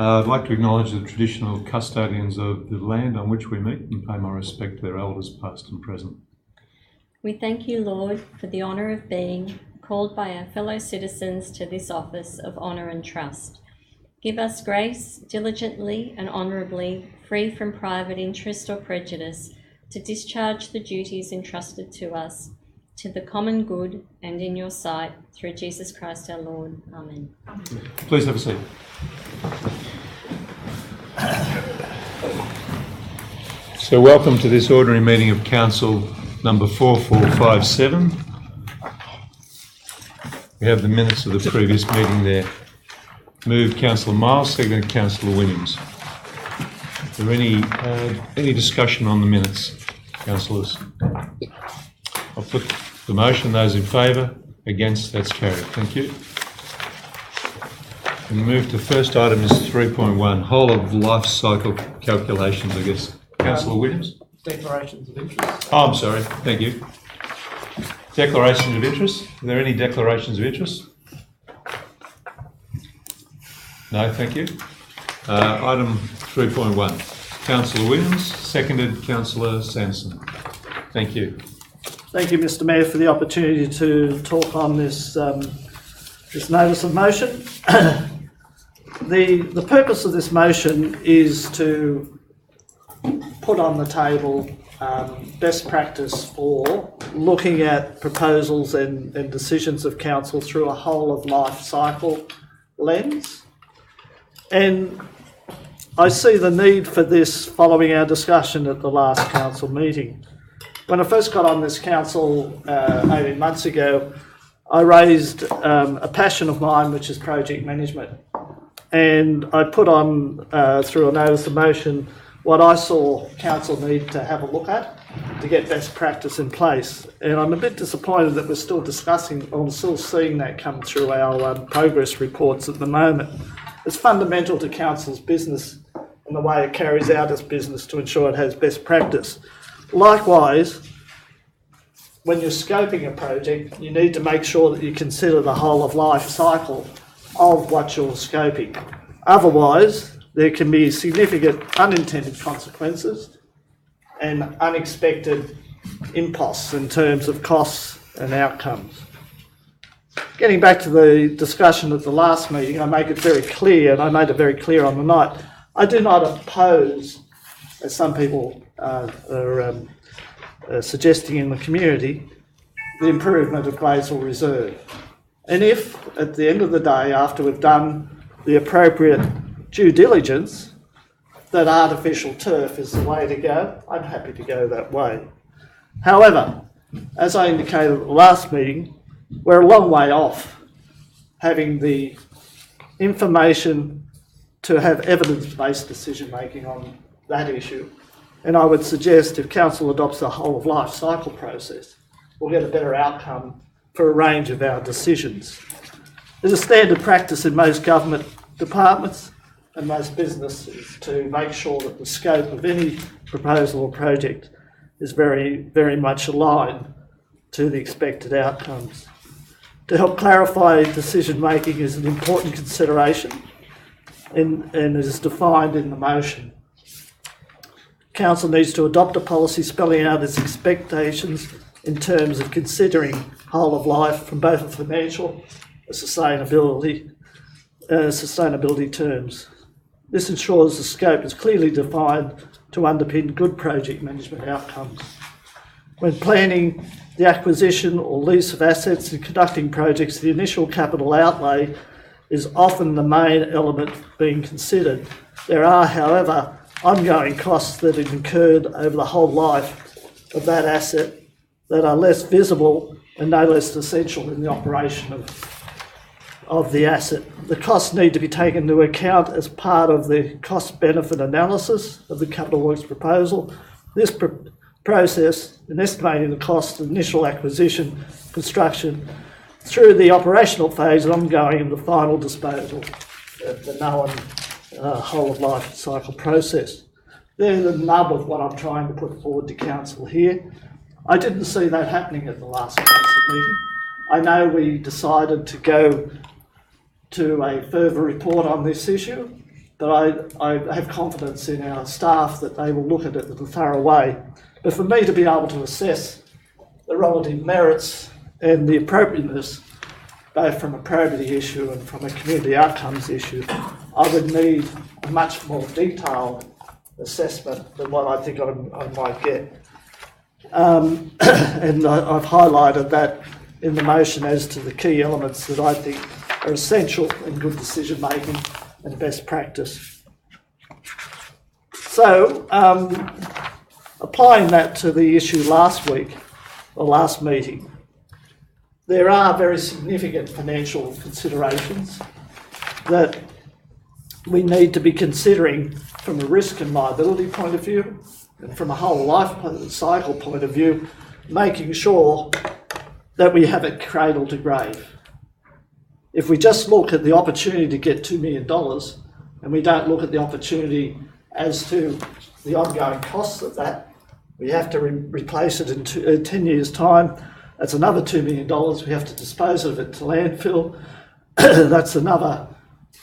I'd like to acknowledge the traditional custodians of the land on which we meet and pay my respect to their elders past and present. We thank you, Lord, for the honour of being called by our fellow citizens to this office of honour and trust. Give us grace, diligently and honourably, free from private interest or prejudice, to discharge the duties entrusted to us, to the common good and in your sight, through Jesus Christ our Lord. Amen. Please have a seat. So welcome to this ordinary meeting of Council number 4457. We have the minutes of the previous meeting there. Moved Councillor Miles, seconded Councillor Williams. Is there any discussion on the minutes, councillors? I'll put the motion. Those in favour, against, that's carried. Thank you. And move to first item is 3.1, whole of life cycle calculations, I guess. Councillor Williams? Declarations of interest. Oh, I'm sorry. Thank you. Declarations of interest. Are there any declarations of interest? No, thank you. Item 3.1. Councillor Williams, seconded Councillor Sanderson. Thank you. Thank you, Mr. Mayor, for the opportunity to talk on this this notice of motion. The purpose of this motion is to put on the table best practice for looking at proposals and decisions of council through a whole of life cycle lens. And I see the need for this following our discussion at the last council meeting. When I first got on this council 18 months ago, I raised a passion of mine, which is project management. And I put on, through a notice of motion, what I saw council need to have a look at to get best practice in place. And I'm a bit disappointed that we're still discussing or still seeing that come through our progress reports at the moment. It's fundamental to council's business and the way it carries out its business to ensure it has best practice. Likewise, when you're scoping a project, you need to make sure that you consider the whole of life cycle of what you're scoping. Otherwise, there can be significant unintended consequences and unexpected imposts in terms of costs and outcomes. Getting back to the discussion at the last meeting, I make it very clear, and I made it very clear on the night, I do not oppose, as some people are suggesting in the community, the improvement of Glazewell Reserve. And if, at the end of the day, after we've done the appropriate due diligence, that artificial turf is the way to go, I'm happy to go that way. However, as I indicated at the last meeting, we're a long way off having the information to have evidence-based decision-making on that issue. And I would suggest if council adopts the whole of life cycle process, we'll get a better outcome for a range of our decisions. There's a standard practice in most government departments and most businesses to make sure that the scope of any proposal or project is very, very much aligned to the expected outcomes. To help clarify decision making is an important consideration and is defined in the motion. Council needs to adopt a policy spelling out its expectations in terms of considering whole of life from both a financial and sustainability terms. This ensures the scope is clearly defined to underpin good project management outcomes. When planning the acquisition or lease of assets and conducting projects, the initial capital outlay is often the main element being considered. There are, however, ongoing costs that are incurred over the whole life of that asset that are less visible and no less essential in the operation of the asset. The costs need to be taken into account as part of the cost-benefit analysis of the capital works proposal. This process in estimating the cost of initial acquisition, construction, through the operational phase and ongoing in the final disposal of the known whole of life cycle process. They're the nub of what I'm trying to put forward to council here. I didn't see that happening at the last council meeting. I know we decided to go to a further report on this issue, but I have confidence in our staff that they will look at it in a thorough way. But for me to be able to assess the relative merits and the appropriateness, both from a probity issue and from a community outcomes issue, I would need a much more detailed assessment than what I think I might get. And I've highlighted that in the motion as to the key elements that I think are essential in good decision making and best practice. So, applying that to the issue last week, or last meeting, there are very significant financial considerations that we need to be considering from a risk and liability point of view, and from a whole life cycle point of view, making sure that we have it cradle to grave. If we just look at the opportunity to get $2 million and we don't look at the opportunity as to the ongoing costs of that, we have to replace it in 10 years' time. That's another $2 million. We have to dispose of it to landfill. That's another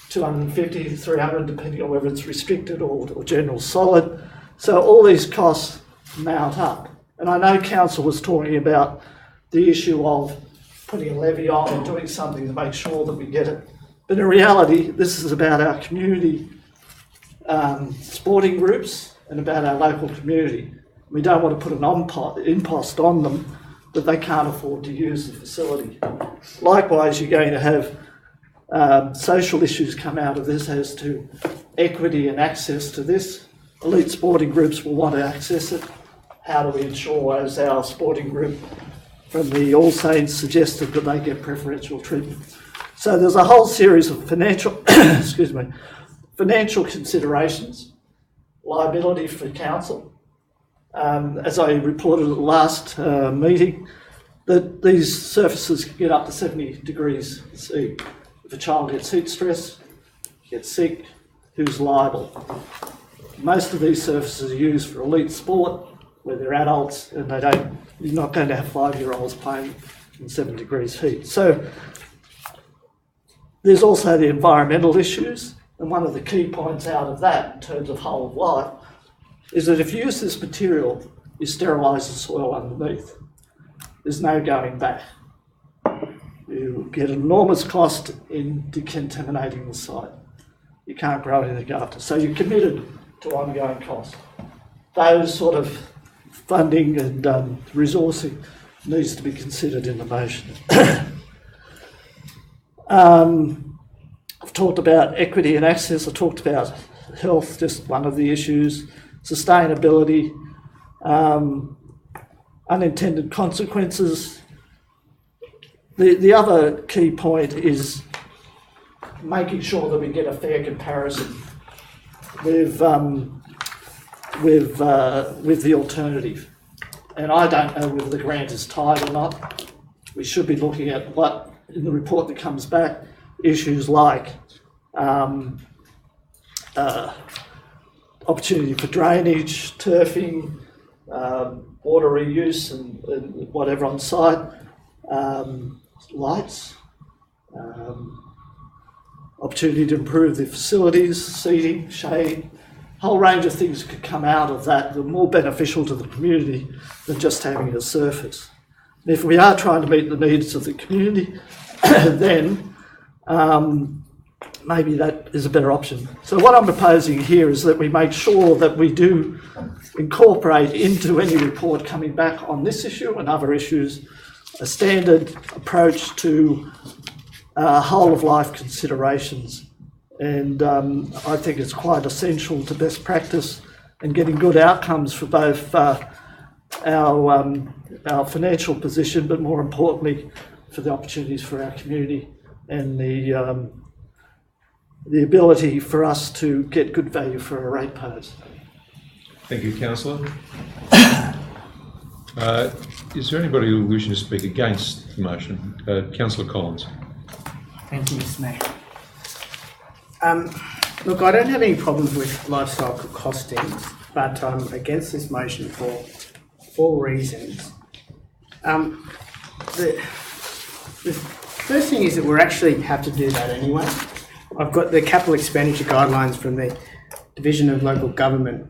250, 300, depending on whether it's restricted or general solid. So all these costs mount up. And I know council was talking about the issue of putting a levy on and doing something to make sure that we get it. But in reality, this is about our community sporting groups and about our local community. We don't want to put an impost on them that they can't afford to use the facility. Likewise, you're going to have social issues come out of this as to equity and access to this. Elite sporting groups will want to access it. How do we ensure, as our sporting group from the All Saints suggested, that they get preferential treatment? So there's a whole series of financial, financial considerations, liability for council. As I reported at the last meeting, that these surfaces can get up to 70 degrees C. If a child gets heat stress, gets sick, who's liable? Most of these surfaces are used for elite sport, where they're adults and you're not going to have 5-year-olds playing in 7 degrees heat. So there's also the environmental issues, and one of the key points out of that in terms of whole of life is that if you use this material, you sterilise the soil underneath. There's no going back. You get an enormous cost in decontaminating the site. You can't grow anything after. So you're committed to ongoing costs. Those sort of funding and resourcing needs to be considered in the motion. I've talked about equity and access. I talked about health, just one of the issues. Sustainability, unintended consequences. The other key point is making sure that we get a fair comparison with the alternative. And I don't know whether the grant is tied or not. We should be looking at what, in the report that comes back, issues like opportunity for drainage, turfing, water reuse and whatever on site, lights, opportunity to improve the facilities, seating, shade, whole range of things could come out of that that are more beneficial to the community than just having a surface. And if we are trying to meet the needs of the community, then maybe that is a better option. So what I'm proposing here is that we make sure that we do incorporate into any report coming back on this issue and other issues a standard approach to whole of life considerations. And I think it's quite essential to best practice and getting good outcomes for both our financial position, but more importantly for the opportunities for our community and the ability for us to get good value for our ratepayers. Thank you, Councillor. Is there anybody who wishes to speak against the motion? Councillor Collins. Thank you, Mr. Mayor. Look, I don't have any problems with life cycle costings, but I'm against this motion for 4 reasons. The first thing is that we actually have to do that anyway. I've got the capital expenditure guidelines from the Division of Local Government,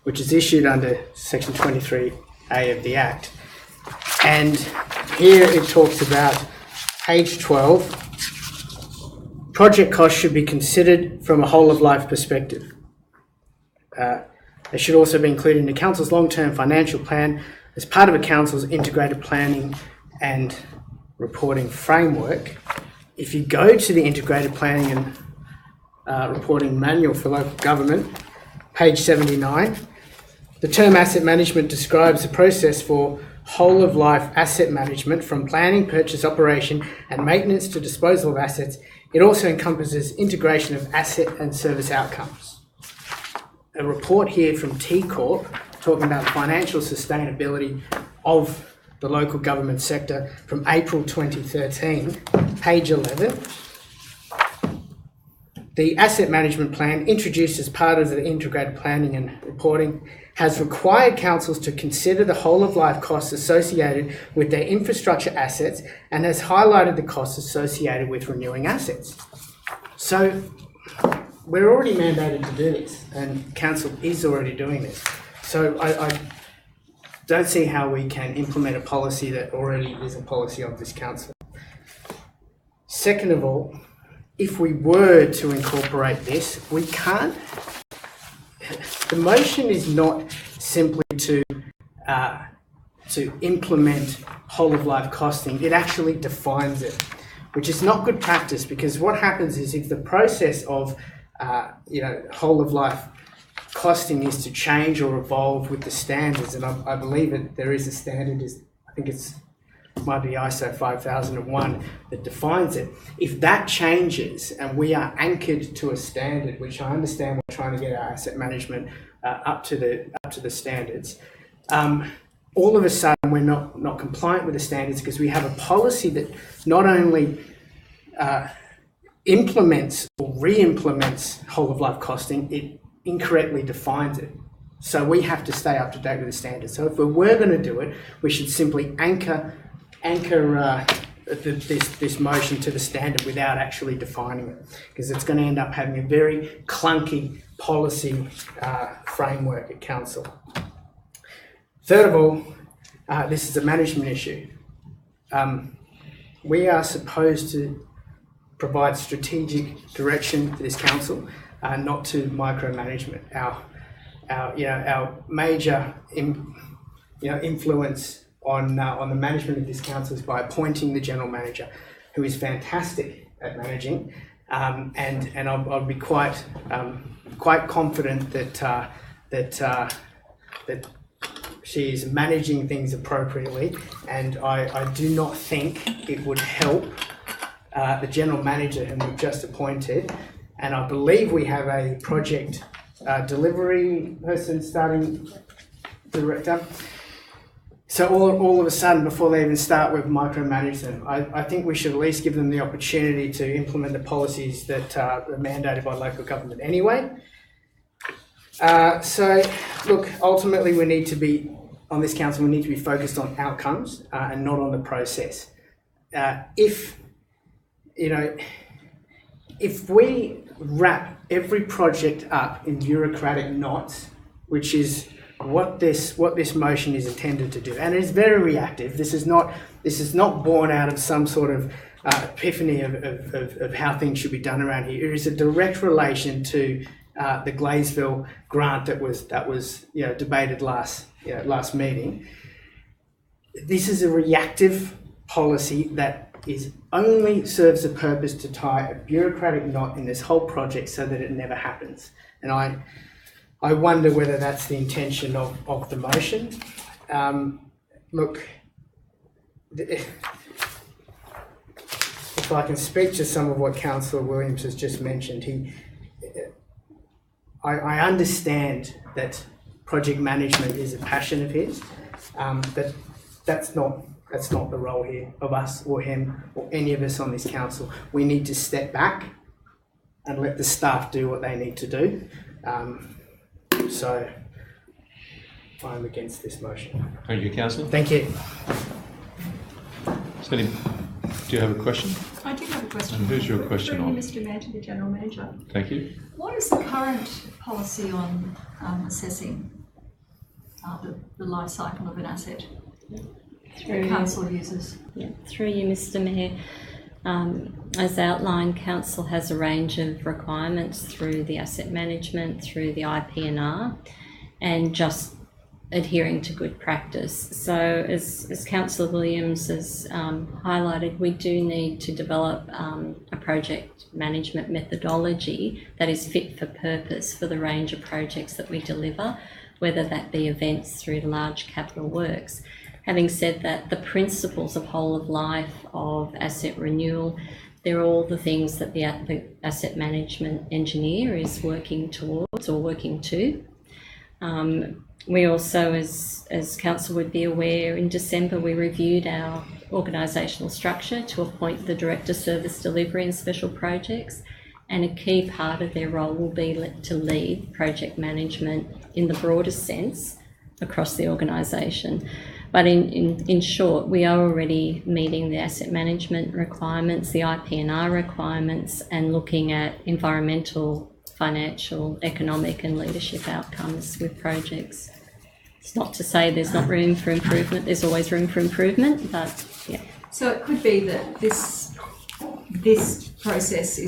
which is issued under Section 23A of the Act. And here it talks about page 12. Project costs should be considered from a whole-of-life perspective. They should also be included in the Council's long-term financial plan as part of a Council's integrated planning and reporting framework. If you go to the integrated planning and reporting manual for local government, page 79, the term asset management describes the process for whole-of-life asset management from planning, purchase, operation and maintenance to disposal of assets. It also encompasses integration of asset and service outcomes. A report here from T Corp talking about financial sustainability of the local government sector from April 2013, page 11. The asset management plan, introduced as part of the integrated planning and reporting, has required councils to consider the whole-of-life costs associated with their infrastructure assets and has highlighted the costs associated with renewing assets. So we're already mandated to do this, and council is already doing this. So I don't see how we can implement a policy that already is a policy of this council. Second of all, if we were to incorporate this, we can't. The motion is not simply to implement whole-of-life costing. It actually defines it, which is not good practice, because what happens is if the process of whole-of-life costing is to change or evolve with the standards, and I believe there is a standard, I think it might be ISO 5001 that defines it. If that changes and we are anchored to a standard, which I understand we're trying to get our asset management up to the standards, all of a sudden we're not compliant with the standards because we have a policy that not only implements or re-implements whole-of-life costing, it incorrectly defines it. So we have to stay up to date with the standards. So if we were going to do it, we should simply anchor this motion to the standard without actually defining it, because it's going to end up having a very clunky policy framework at council. Third of all, this is a management issue. We are supposed to provide strategic direction to this council, not to micromanagement. Our major influence on the management of this council is by appointing the general manager, who is fantastic at managing, and I'll be quite confident that she is managing things appropriately, and I do not think it would help the general manager whom we've just appointed, and I believe we have a project delivery person starting director. So all of a sudden, before they even start, we've micromanaged them. I think we should at least give them the opportunity to implement the policies that are mandated by local government anyway. So look, ultimately we need to be, on this council, we need to be focused on outcomes and not on the process. If we wrap every project up in bureaucratic knots, which is what this motion is intended to do, and it is very reactive. This is not born out of some sort of epiphany of how things should be done around here. It is a direct relation to the Glaysville grant that was debated last meeting. This is a reactive policy that only serves the purpose to tie a bureaucratic knot in this whole project so that it never happens. And I wonder whether that's the intention of the motion. Look, if I can speak to some of what Councillor Williams has just mentioned, I understand that project management is a passion of his, but that's not the role here of us or him or any of us on this council. We need to step back and let the staff do what they need to do. So I'm against this motion. Thank you, Councillor. Thank you. Smitty, do you have a question? I I do have a question. And who's your question Through you, on? Mr. Mayor, to the General Manager. Thank you. What is the current policy on assessing the life cycle of an asset that council uses? Yeah, through you, Mr. Mayor. As outlined, council has a range of requirements through the asset management, through the IPNR, and just adhering to good practice. So as Councillor Williams has highlighted, we do need to develop a project management methodology that is fit for purpose for the range of projects that we deliver, whether that be events through to large capital works. Having said that, the principles of whole of life, of asset renewal, they're all the things that the asset management engineer is working towards or working to. We also, as council would be aware, in December we reviewed our organisational structure to appoint the Director Service Delivery and Special Projects, and a key part of their role will be to lead project management in the broadest sense across the organisation. But in short, we are already meeting the asset management requirements, the IPNR requirements, and looking at environmental, financial, economic and leadership outcomes with projects. It's not to say there's not room for improvement, there's always room for improvement, but yeah. So it could be that this process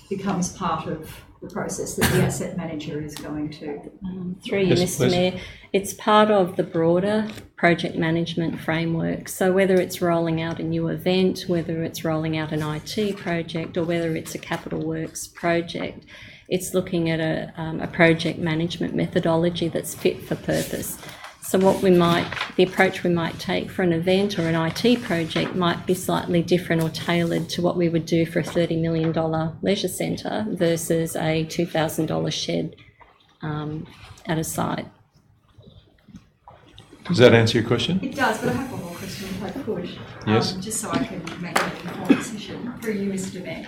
becomes part of the process that the asset manager is going to. Through you, Yes, Mr. please. Mayor, it's part of the broader project management framework. So whether it's rolling out a new event, whether it's rolling out an IT project, or whether it's a capital works project, it's looking at a project management methodology that's fit for purpose. So the approach we might take for an event or an IT project might be slightly different or tailored to what we would do for a $30 million leisure centre versus a $2,000 shed at a site. Does that answer your question? It does, but I have one more question if I could. Yes. Just so I can make an informed decision. Through you, Mr. Mayor.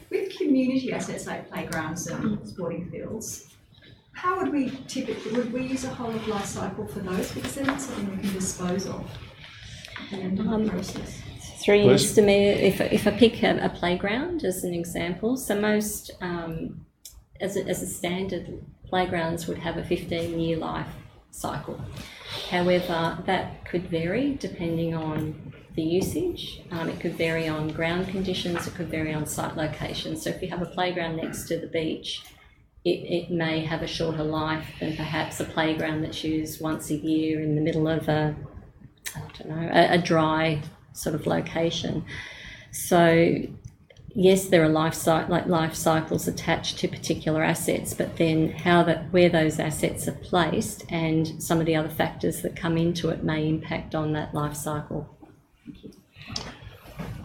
With community assets like playgrounds and sporting fields, how would we would we use a whole of life cycle for those? Because they're not something we can dispose of at the end of the process. Through you, Please. Mr. Mayor, if I pick a playground as an example, so most, as a standard, playgrounds would have a 15-year life cycle. However, that could vary depending on the usage. It could vary on ground conditions, it could vary on site location. So if you have a playground next to the beach, it may have a shorter life than perhaps a playground that's used once a year in the middle of a dry sort of location. So yes, there are life cycles attached to particular assets, but then where those assets are placed and some of the other factors that come into it may impact on that life cycle.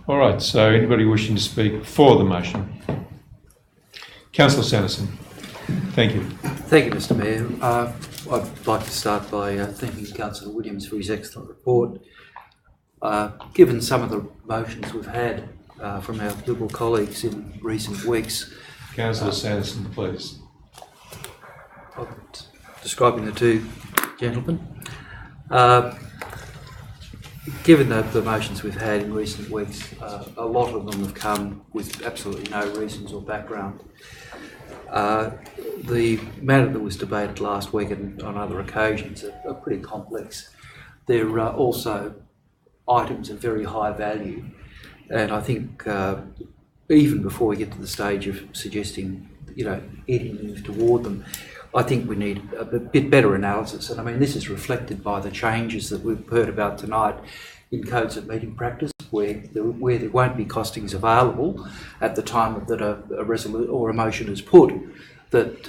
All right, so anybody wishing to speak for the motion? Councillor Sanderson. Thank you. Thank you, Mr. Mayor. I'd like to start by thanking Councillor Williams for his excellent report. Given some of the motions we've had from our Liberal colleagues in recent weeks, Councillor Sanderson, please. describing the two gentlemen, given the motions we've had in recent weeks, a lot of them have come with absolutely no reasons or background. The matter that was debated last week and on other occasions are pretty complex. They're also items of very high value, and I think even before we get to the stage of suggesting, any move toward them, I think we need a bit better analysis. And I mean, this is reflected by the changes that we've heard about tonight in codes of meeting practice, where there won't be costings available at the time that a resolution or a motion is put, that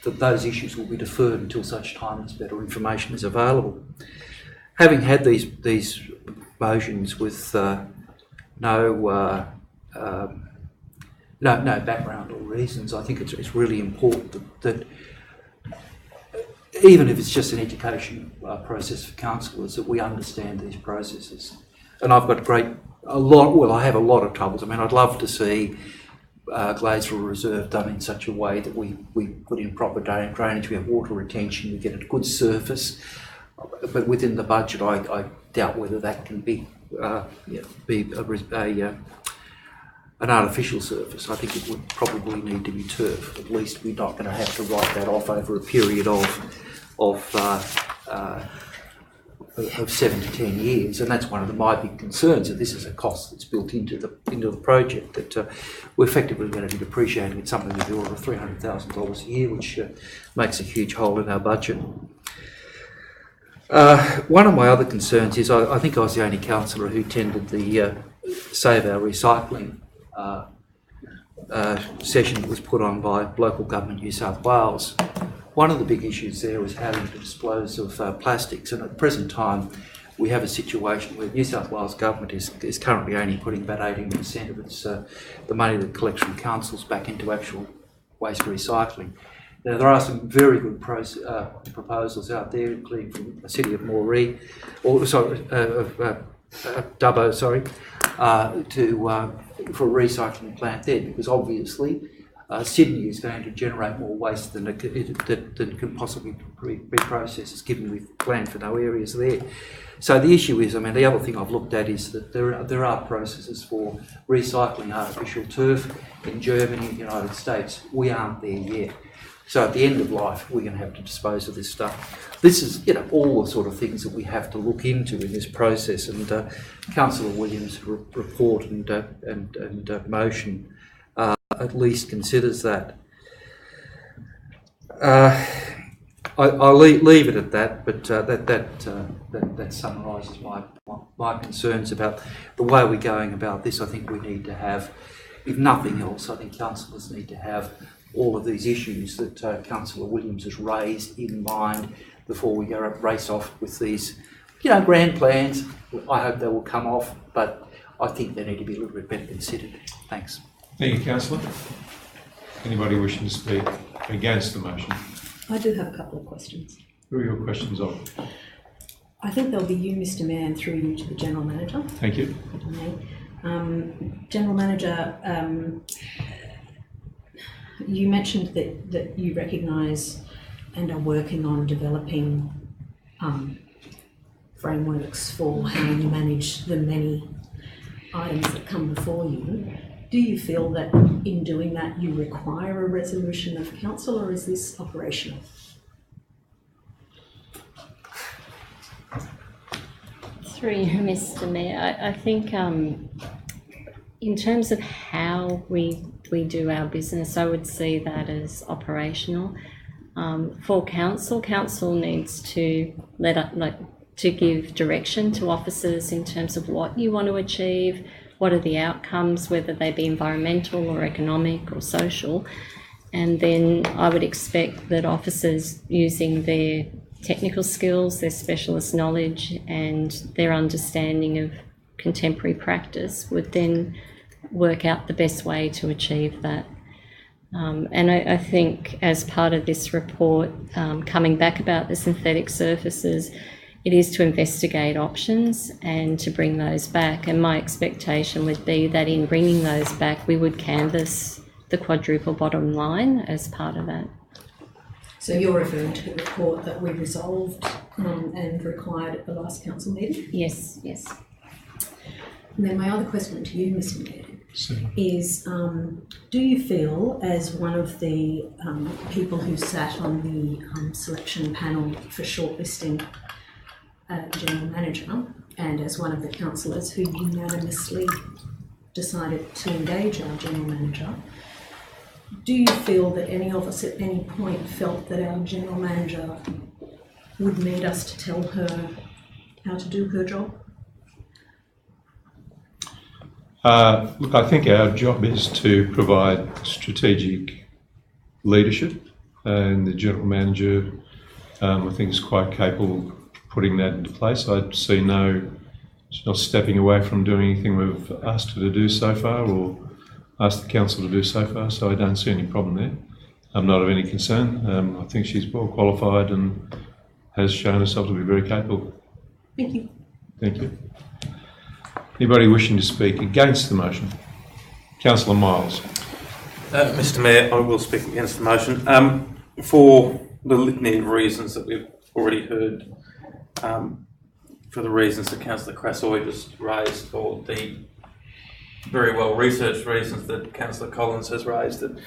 that those issues will be deferred until such time as better information is available. Having had these motions with no background or reasons, I think it's really important that even if it's just an education process for councillors, that we understand these processes. And I've got I have a lot of troubles. I mean, I'd love to see Gladesville Reserve done in such a way that we put in proper drainage, we have water retention, we get a good surface. but within the budget, I doubt whether that can be an artificial surface. I think it would probably need to be turf. At least we're not going to have to write that off over a period of 7 to 10 years, and that's one of my big concerns. That this is a cost that's built into the project, that we're effectively going to be depreciating at something of the order of $300,000 a year, which makes a huge hole in our budget. One of my other concerns is I think I was the only councillor who attended the Save Our Recycling session that was put on by local government New South Wales. One of the big issues there was having to dispose of plastics, and at the present time we have a situation where New South Wales government is currently only putting about 18% of its the money that collects from councils back into actual waste recycling. Now, there are some very good proposals out there, including from the city of Moree, Dubbo, for a recycling plant there, because obviously Sydney is going to generate more waste than can possibly be processed, given we've planned for no areas there. So the issue is, the other thing I've looked at is that there are processes for recycling artificial turf in Germany and the United States. We aren't there yet. So at the end of life, we're going to have to dispose of this stuff. This is, all the sort of things that we have to look into in this process. And Councillor Williams' report and motion at least considers that. I'll leave it at that, but that summarises my concerns about the way we're going about this. I think we need to have, if nothing else, I think councillors need to have all of these issues that Councillor Williams has raised in mind before we go race off with these, grand plans. I hope they will come off, but I think they need to be a little bit better considered. Thanks. Thank you, Councillor. Anybody wishing to speak against the motion? I do have a couple of questions. Who are your questions of? I think they'll be you, Mr. Mayor, and through you to the General Manager. Thank you. General Manager, you mentioned that you recognise and are working on developing frameworks for how you manage the many items that come before you. Do you feel that in doing that you require a resolution of council, or is this operational? Through you, Mr. Mayor, I think in terms of how we do our business, I would see that as operational. For council needs to to give direction to officers in terms of what you want to achieve, what are the outcomes, whether they be environmental or economic or social. And then I would expect that officers, using their technical skills, their specialist knowledge and their understanding of contemporary practice, would then work out the best way to achieve that. And I think as part of this report, coming back about the synthetic surfaces, it is to investigate options and to bring those back. And my expectation would be that in bringing those back, we would canvass the quadruple bottom line as part of that. So you're referring to the report that we resolved and required at the last council meeting? Yes, yes. And then my other question to you, Mr. Mayor, is do you feel, as one of the people who sat on the selection panel for shortlisting General Manager, and as one of the councillors who unanimously decided to engage our General Manager, do you feel that any of us at any point felt that our General Manager would need us to tell her how to do her job? Look, I think our job is to provide strategic leadership, and the General Manager, I think, is quite capable of putting that into place. I'd see she's not stepping away from doing anything we've asked her to do so far or asked the council to do so far, so I don't see any problem there. I'm not of any concern. I think she's well qualified and has shown herself to be very capable. Thank you. Thank you. Anybody wishing to speak against the motion? Councillor Miles. Mr. Mayor, I will speak against the motion. For the litany of reasons that we've already heard for the reasons that Councillor Crassoy just raised, or the very well researched reasons that Councillor Collins has raised, that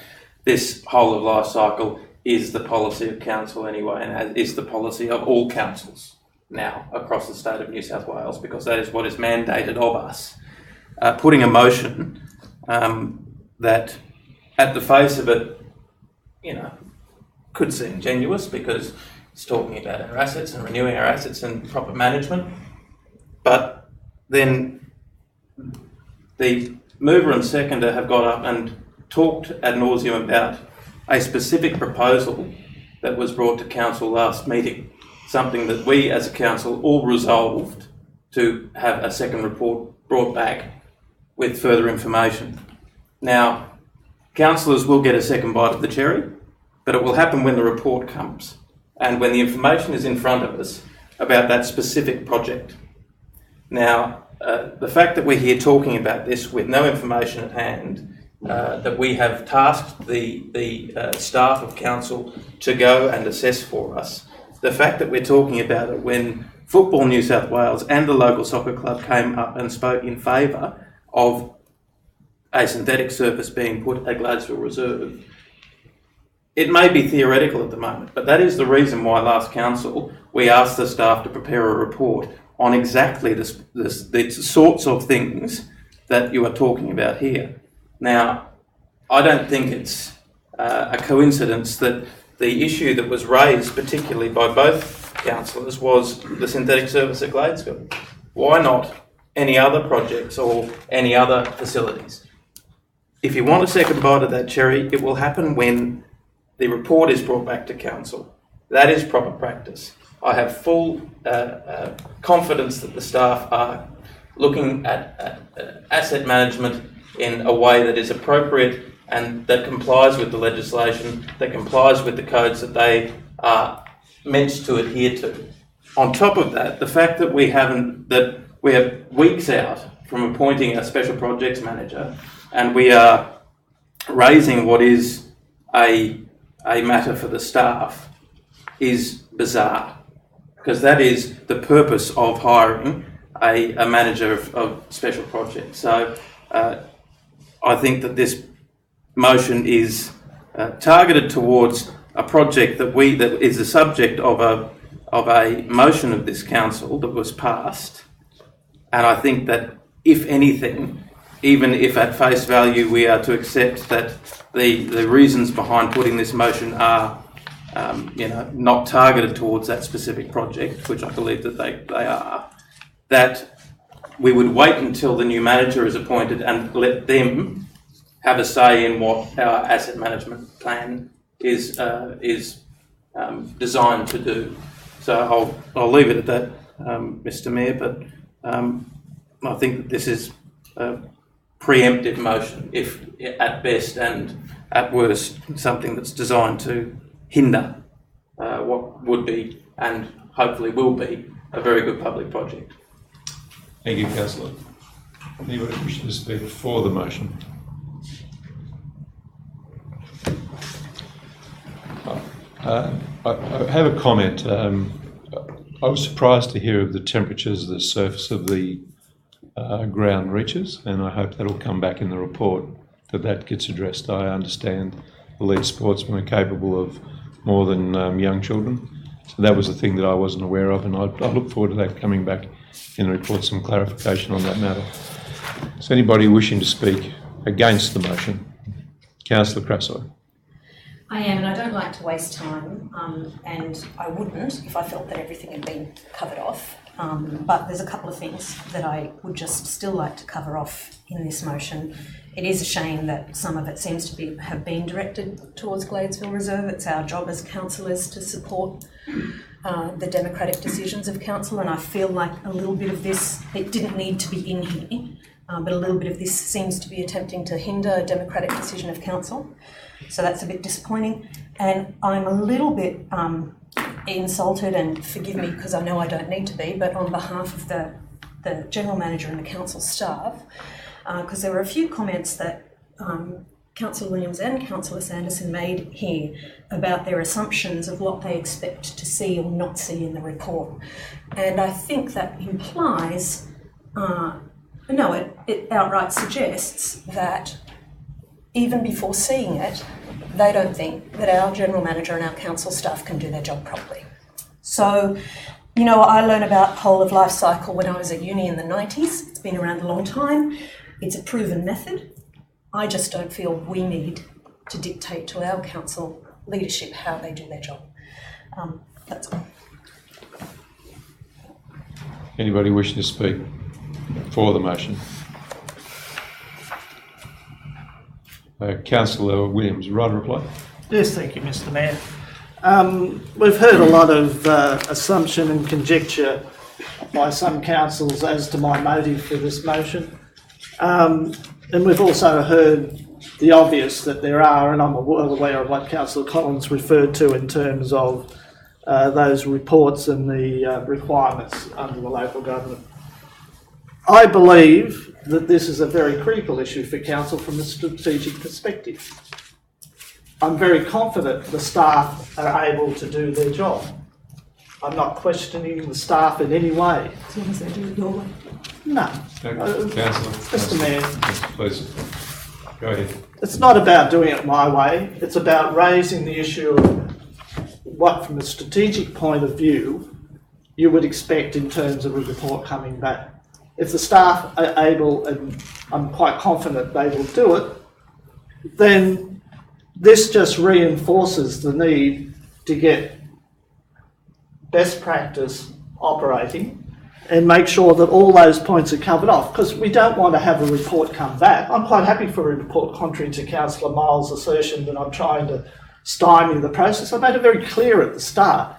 this whole of life cycle is the policy of council anyway, and is the policy of all councils now across the state of New South Wales, because that is what is mandated of us. Putting a motion that at the face of it, could seem ingenuous because it's talking about our assets and renewing our assets and proper management, but then the mover and seconder have got up and talked ad nauseum about a specific proposal that was brought to council last meeting, something that we as a council all resolved to have a second report brought back with further information. Now, councillors will get a second bite of the cherry, but it will happen when the report comes and when the information is in front of us about that specific project. Now, the fact that we're here talking about this with no information at hand, that we have tasked the staff of council to go and assess for us, the fact that we're talking about it when Football New South Wales and the local soccer club came up and spoke in favour of a synthetic surface being put at Gladesville Reserve. It may be theoretical at the moment, but that is the reason why last council we asked the staff to prepare a report on exactly the sorts of things that you are talking about here. Now, I don't think it's a coincidence that the issue that was raised, particularly by both councillors, was the synthetic surface at Gladesville. Why not any other projects or any other facilities? If you want a second bite of that cherry, it will happen when the report is brought back to council. That is proper practice. I have full confidence that the staff are looking at asset management in a way that is appropriate and that complies with the legislation, that complies with the codes that they are meant to adhere to. On top of that, the fact that we are weeks out from appointing a special projects manager and we are raising what is a matter for the staff is bizarre, because that is the purpose of hiring a manager of special projects. So I think that this motion is targeted towards a project that is the subject of a motion of this council that was passed, and I think that if anything, even if at face value we are to accept that the reasons behind putting this motion are not targeted towards that specific project, which I believe that they are, that we would wait until the new manager is appointed and let them have a say in what our asset management plan is designed to do. So I'll leave it at that, Mr. Mayor, but I think that this is a preemptive motion, if at best and at worst something that's designed to hinder what would be and hopefully will be a very good public project. Thank you, Councillor. Anybody wishing to speak for the motion? I have a comment. I was surprised to hear of the temperatures the surface of the ground reaches, and I hope that'll come back in the report, that gets addressed. I understand elite sportsmen are capable of more than young children. So that was the thing that I wasn't aware of, and I look forward to that coming back in the report, some clarification on that matter. Is anybody wishing to speak against the motion? Councillor Crassoy. I am, and I don't like to waste time, and I wouldn't if I felt that everything had been covered off. But there's a couple of things that I would just still like to cover off in this motion. It is a shame that some of it seems to have been directed towards Gladesville Reserve. It's our job as councillors to support the democratic decisions of council, and I feel like a little bit of this, it didn't need to be in here, but a little bit of this seems to be attempting to hinder a democratic decision of council. So that's a bit disappointing. And I'm a little bit insulted, and forgive me because I know I don't need to be, but on behalf of the General Manager and the council staff, because there were a few comments that Councillor Williams and Councillor Sanderson made here about their assumptions of what they expect to see or not see in the report. And I think that implies, it outright suggests that even before seeing it, they don't think that our General Manager and our council staff can do their job properly. So, I learned about whole of life cycle when I was at uni in the 90s. It's been around a long time. It's a proven method. I just don't feel we need to dictate to our council leadership how they do their job. That's all. Anybody wishing to speak for the motion? Councillor Williams, right reply? Yes, thank you, Mr. Mayor. We've heard a lot of assumption and conjecture by some councils as to my motive for this motion. And we've also heard the obvious that there are, and I'm well aware of what Councillor Collins referred to in terms of those reports and the requirements under the local government. I believe that this is a very critical issue for council from a strategic perspective. I'm very confident the staff are able to do their job. I'm not questioning the staff in any way. As long as they do it your way. No. Councillor. Mr. Mayor. Yes, please. Go ahead. It's not about doing it my way. It's about raising the issue of what, from a strategic point of view, you would expect in terms of a report coming back. If the staff are able, and I'm quite confident they will do it, then this just reinforces the need to get best practice operating and make sure that all those points are covered off, because we don't want to have a report come back. I'm quite happy for a report contrary to Councillor Miles' assertion that I'm trying to stymie the process. I made it very clear at the start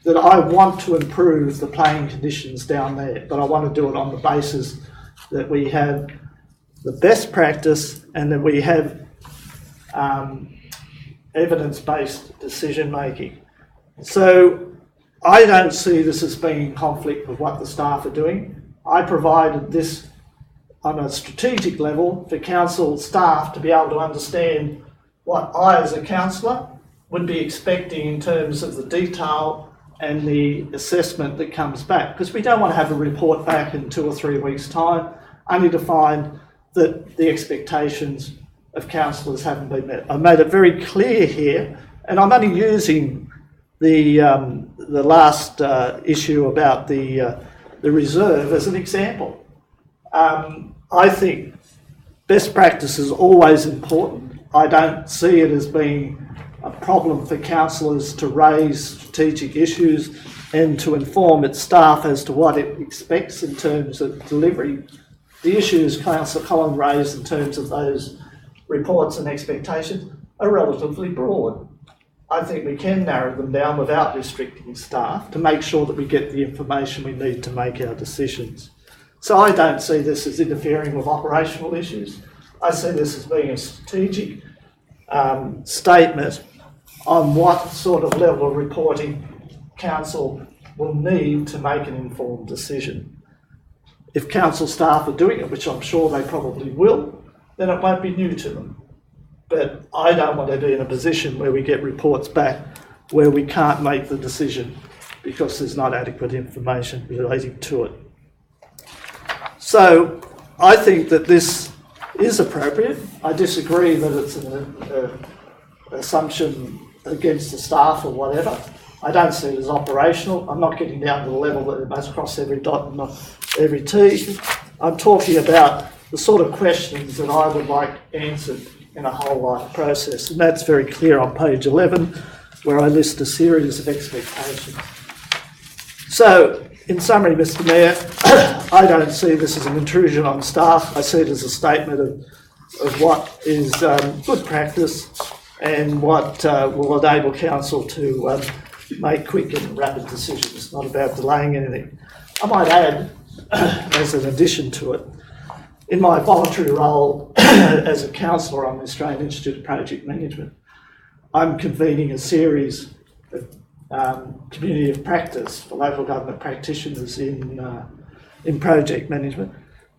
that I want to improve the playing conditions down there, but I want to do it on the basis that we have the best practice and that we have evidence-based decision making. So I don't see this as being in conflict with what the staff are doing. I provided this on a strategic level for council staff to be able to understand what I as a councillor would be expecting in terms of the detail and the assessment that comes back, because we don't want to have a report back in 2 or 3 weeks' time only to find that the expectations of councillors haven't been met. I made it very clear here, and I'm only using the last issue about the reserve as an example. I think best practice is always important. I don't see it as being a problem for councillors to raise strategic issues and to inform its staff as to what it expects in terms of delivery. The issues Councillor Collins raised in terms of those reports and expectations are relatively broad. I think we can narrow them down without restricting staff to make sure that we get the information we need to make our decisions. So I don't see this as interfering with operational issues. I see this as being a strategic statement on what sort of level of reporting council will need to make an informed decision. If council staff are doing it, which I'm sure they probably will, then it won't be new to them. But I don't want to be in a position where we get reports back where we can't make the decision because there's not adequate information relating to it. So I think that this is appropriate. I disagree that it's an assumption against the staff or whatever. I don't see it as operational. I'm not getting down to the level that it must cross every dot and not every T. I'm talking about the sort of questions that I would like answered in a whole life process. And that's very clear on page 11, where I list a series of expectations. So, in summary, Mr. Mayor, I don't see this as an intrusion on staff. I see it as a statement of what is good practice and what will enable council to make quick and rapid decisions. It's not about delaying anything. I might add, as an addition to it, in my voluntary role as a counsellor on the Australian Institute of Project Management, I'm convening a series of community of practice for local government practitioners in project management.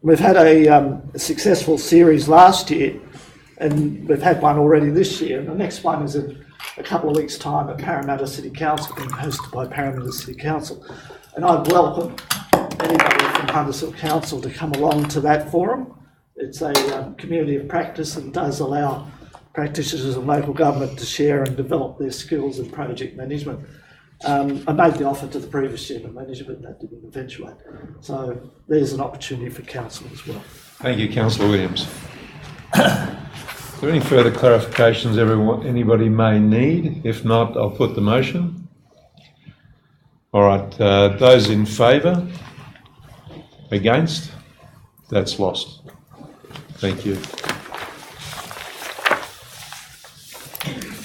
We've had a successful series last year and we've had one already this year, and the next one is in a couple of weeks' time at Parramatta City Council, being hosted by Parramatta City Council. And I'd welcome anybody from Huntersville Council to come along to that forum. It's a community of practice and does allow practitioners of local government to share and develop their skills in project management. I made the offer to the previous general manager, but that didn't eventuate. So there's an opportunity for council as well. Thank you, Councillor Williams. Are there any further clarifications anybody may need? If not, I'll put the motion. All right, those in favour? Against? That's lost. Thank you.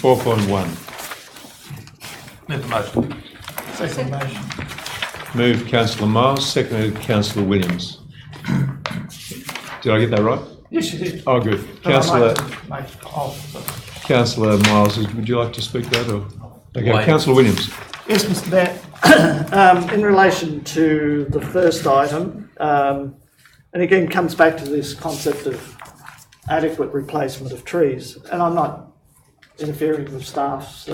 4.1. Move the motion. Second motion. Moved Councillor Miles, seconded Councillor Williams. Did I get that right? Yes, you did. Oh, good. Councillor Miles, would you like to speak to that? Or? Okay, Wait. Councillor Williams. Yes, Mr. Mayor. In relation to the first item, and again comes back to this concept of adequate replacement of trees, and I'm not interfering with staff's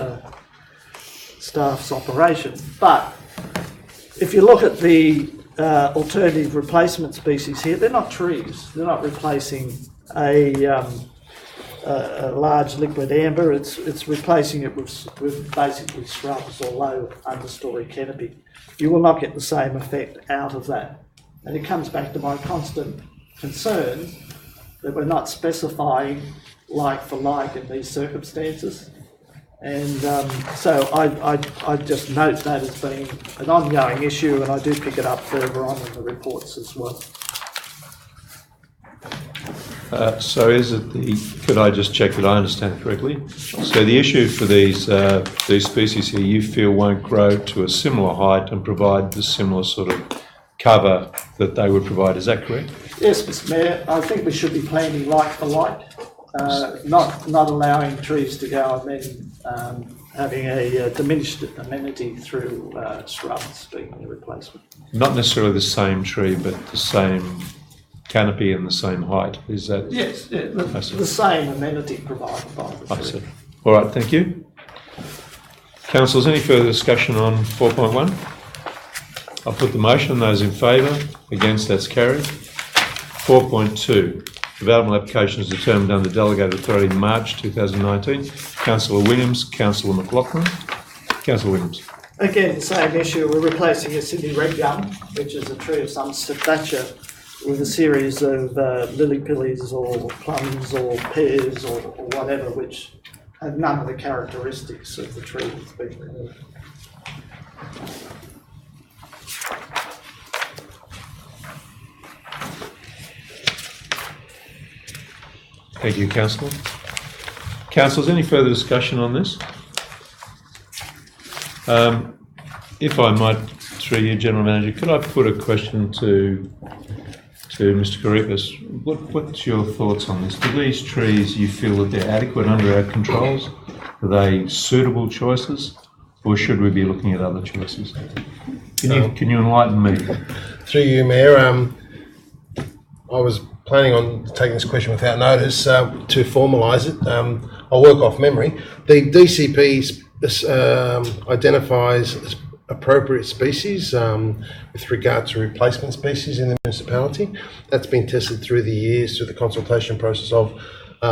operation, but if you look at the alternative replacement species here, they're not trees. They're not replacing a large liquid amber. It's replacing it with basically shrubs or low understory canopy. You will not get the same effect out of that. And it comes back to my constant concern that we're not specifying like for like in these circumstances. And so I just note that as being an ongoing issue, and I do pick it up further on in the reports as well. So is it could I just check that I understand it correctly? So the issue for these species here, you feel won't grow to a similar height and provide the similar sort of cover that they would provide, is that correct? Yes, Mr. Mayor, I think we should be planting like for like, not allowing trees to go and then having a diminished amenity through shrubs being the replacement. Not necessarily the same tree, but the same canopy and the same height, is that? Yes, yeah, the same amenity provided by the tree. I see. All right, thank you. Councillors, any further discussion on 4.1? I'll put the motion. Those in favour? Against? That's carried. 4.2. Development application is determined under Delegated Authority March 2019. Councillor Williams, Councillor McLaughlin. Councillor Williams. Again, the same issue. We're replacing a Sydney red gum, which is a tree of some stature, with a series of lily-pillies or plums or pears or whatever, which have none of the characteristics of the tree that's been removed. Thank you, Councillor. Councillors, any further discussion on this? If I might, through you, General Manager, could I put a question to Mr. Karikas? What's your thoughts on this? Do these trees, you feel that they're adequate under our controls? Are they suitable choices, or should we be looking at other choices? Can you enlighten me? Through you, Mayor, I was planning on taking this question without notice to formalise it. I'll work off memory. The DCP identifies appropriate species with regard to replacement species in the municipality. That's been tested through the years through the consultation process of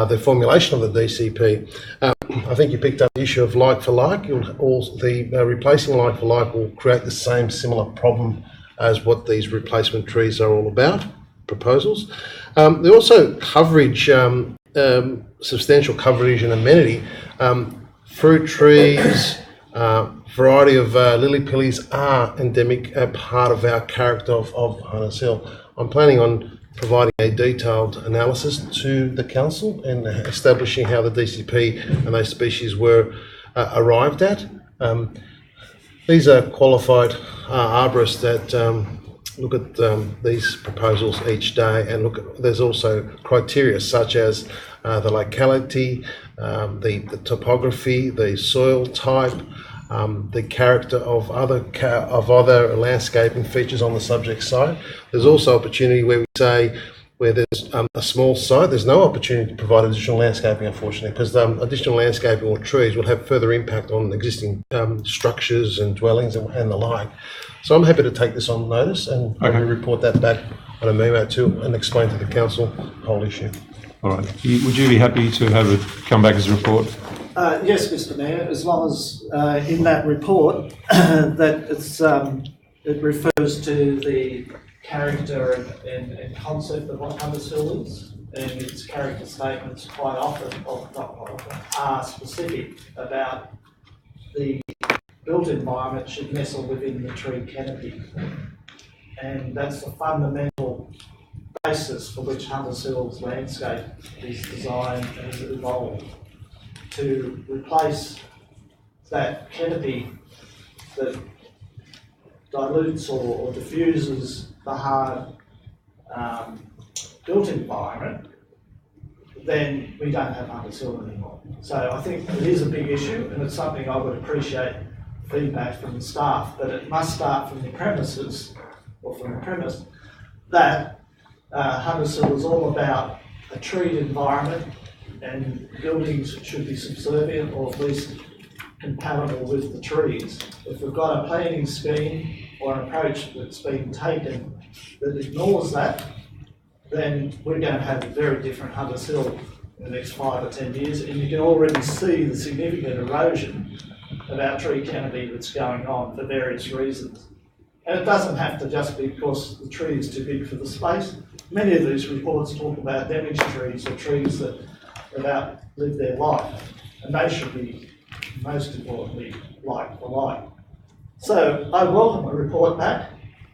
the formulation of the DCP. I think you picked up the issue of like for like. Replacing like for like will create the same similar problem as what these replacement trees are all about, proposals. There also coverage, substantial coverage and amenity. Fruit trees, variety of lily-pillies are endemic part of our character of Hunters Hill. I'm planning on providing a detailed analysis to the council and establishing how the DCP and those species were arrived at. These are qualified arborists that look at these proposals each day and there's also criteria such as the locality, the topography, the soil type, the character of other landscaping features on the subject site. There's also opportunity where we say where there's a small site, there's no opportunity to provide additional landscaping, unfortunately, because additional landscaping or trees will have further impact on existing structures and dwellings and the like. So I'm happy to take this on notice and probably report that back on a memo too and explain to the council the whole issue. All right. Would you be happy to have it come back as a report? Yes, Mr. Mayor, as long as in that report that it refers to the character and concept of what Huddersfield is, and its character statements quite often, or not quite often, are specific about the built environment should nestle within the tree canopy. And that's the fundamental basis for which Huddersfield's landscape is designed and is evolved. To replace that canopy that dilutes or diffuses the hard built environment, then we don't have Huddersfield anymore. So I think it is a big issue, and it's something I would appreciate feedback from the staff, but it must start from the premises, or from the premise, that Huddersfield is all about a treed environment, and buildings should be subservient or at least compatible with the trees. If we've got a planning scheme or an approach that's been taken that ignores that, then we're going to have a very different Huddersfield in the next 5 or 10 years, and you can already see the significant erosion of our tree canopy that's going on for various reasons. And it doesn't have to just be because the tree is too big for the space. Many of these reports talk about damaged trees or trees that have outlived their life, and they should be, most importantly, like for like. So I welcome a report back,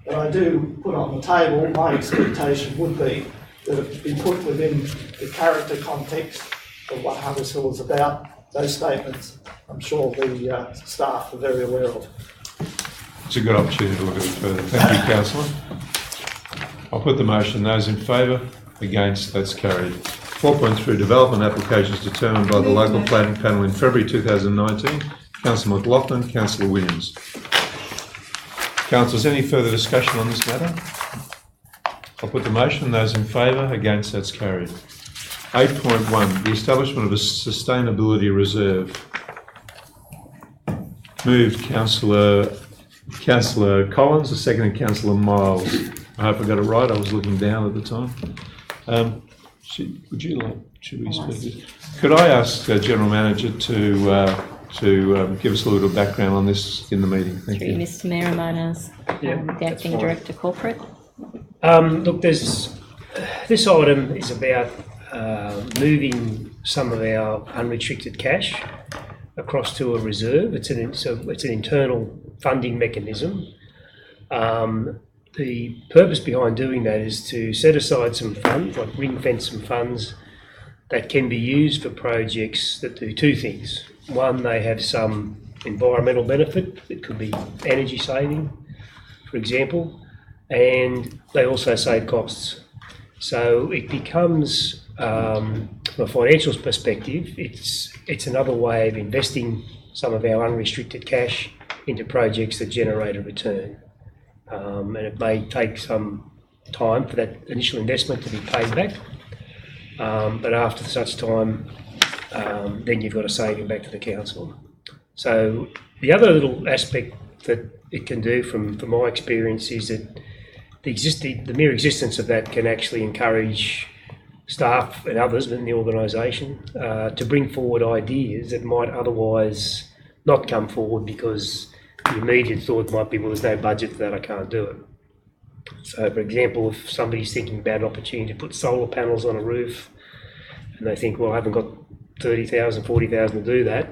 but I do put on the table, my expectation would be that it be put within the character context of what Huddersfield is about. Those statements, I'm sure the staff are very aware of. It's a good opportunity to look at it further. Thank you, Councillor. I'll put the motion. Those in favour? Against? That's carried. 4.3, development applications determined by the local planning panel in February 2019. Councillor McLaughlin, Councillor Williams. Councillors, any further discussion on this matter? I'll put the motion. Those in favour? Against? That's carried. 8.1, the establishment of a sustainability reserve. Moved Councillor Collins, the second Councillor Miles. I hope I got it right. I was looking down at the time. Should we speak? Could I ask General Manager to give us a little background on this in the meeting? Thank you. Mr. Mayor, I might ask the Acting Director Corporate. Look, this item is about moving some of our unrestricted cash across to a reserve. It's an internal funding mechanism. The purpose behind doing that is to set aside some funds, like ring-fence some funds that can be used for projects that do two things. One, they have some environmental benefit. It could be energy saving, for example, and they also save costs. So it becomes, from a financial perspective, it's another way of investing some of our unrestricted cash into projects that generate a return. And it may take some time for that initial investment to be paid back, but after such time, then you've got a saving back to the council. So the other little aspect that it can do, from my experience, is that the mere existence of that can actually encourage staff and others within the organisation to bring forward ideas that might otherwise not come forward because the immediate thought might be, well, there's no budget for that, I can't do it. So, for example, if somebody's thinking about an opportunity to put solar panels on a roof and they think, well, I haven't got 30,000, 40,000 to do that,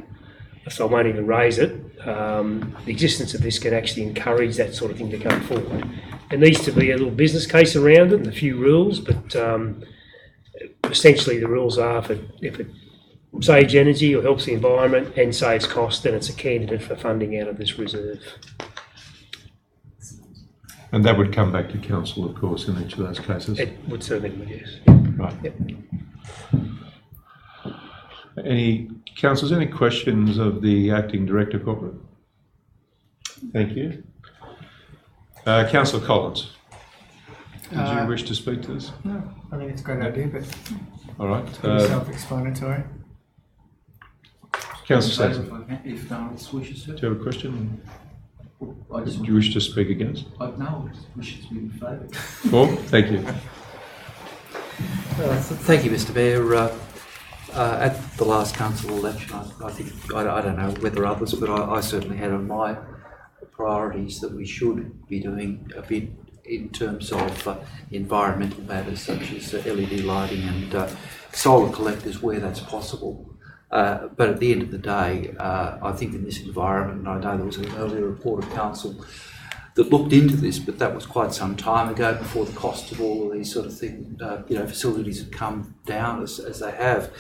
so I won't even raise it, the existence of this can actually encourage that sort of thing to come forward. There needs to be a little business case around it and a few rules, but essentially the rules are if it saves energy or helps the environment and saves cost, then it's a candidate for funding out of this reserve. And that would come back to council, of course, in each of those cases? It would certainly, yes. Right. Yep. Any councillors, any questions of the Acting Director Corporate? Thank you. Councillor Collins. Did you wish to speak to this? No, I think it's a great idea, but All right. pretty self-explanatory. Councillor Sanson, If no one else wishes to. do you have a question? I just Do you wish to speak against? no, I wish to be in favour. For? Thank you. Thank you, Mr Mayor. At the last council election, I think, I don't know whether others, but I certainly had on my priorities that we should be doing a bit in terms of environmental matters such as LED lighting and solar collectors where that's possible. But at the end of the day, I think in this environment, and I know there was an earlier report of council that looked into this, but that was quite some time ago before the cost of all of these sort of things, facilities had come down as they have.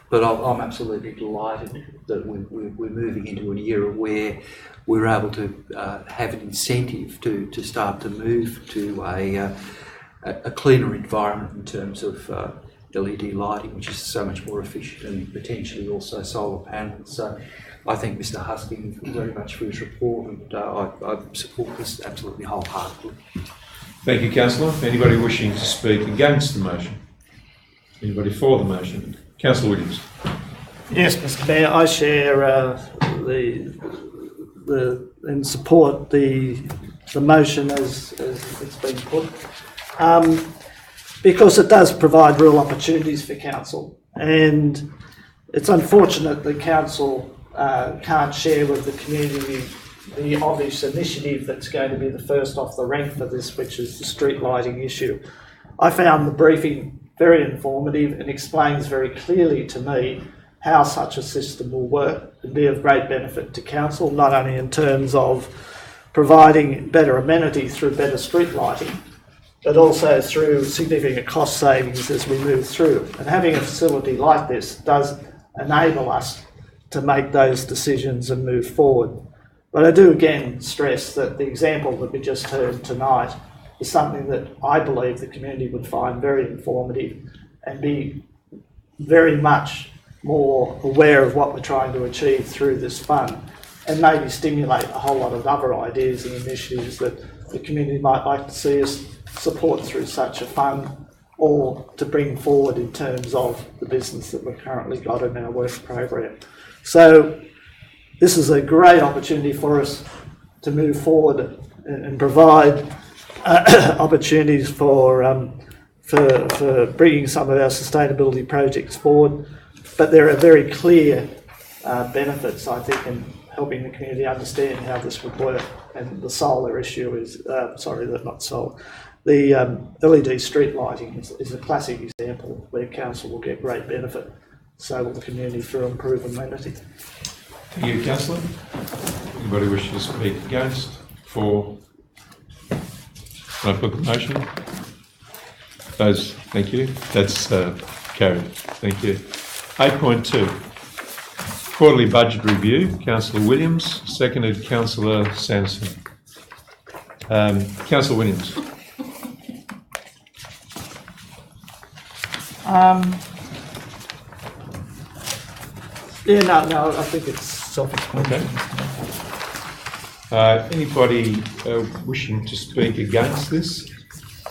But I'm absolutely delighted that we're moving into an era where we're able to have an incentive to start to move to a cleaner environment in terms of LED lighting, which is so much more efficient, and potentially also solar panels. So I thank Mr Husking very much for his report, and I support this absolutely wholeheartedly. Thank you, Councillor. Anybody wishing to speak against the motion? Anybody for the motion? Councillor Williams. Yes, Mr Mayor, I share and support the motion as it's been put, because it does provide real opportunities for council, and it's unfortunate that council can't share with the community the obvious initiative that's going to be the first off the rank for this, which is the street lighting issue. I found the briefing very informative and explains very clearly to me how such a system will work and be of great benefit to council, not only in terms of providing better amenity through better street lighting, but also through significant cost savings as we move through. And having a facility like this does enable us to make those decisions and move forward. But I do again stress that the example that we just heard tonight is something that I believe the community would find very informative and be very much more aware of what we're trying to achieve through this fund, and maybe stimulate a whole lot of other ideas and initiatives that the community might like to see us support through such a fund, or to bring forward in terms of the business that we've currently got in our work program. So this is a great opportunity for us to move forward and provide opportunities for bringing some of our sustainability projects forward. But there are very clear benefits, I think, in helping the community understand how this would work. And the solar issue is, the LED street lighting is a classic example where council will get great benefit. So will the community through improved amenity. Thank you, Councillor. Anybody wishing to speak against? For? Can I put the motion? Those, thank you. That's carried. Thank you. 8.2. Quarterly Budget Review. Councillor Williams, seconded Councillor Sanson. Councillor Williams. No, I think it's self-explanatory. Okay. Anybody wishing to speak against this?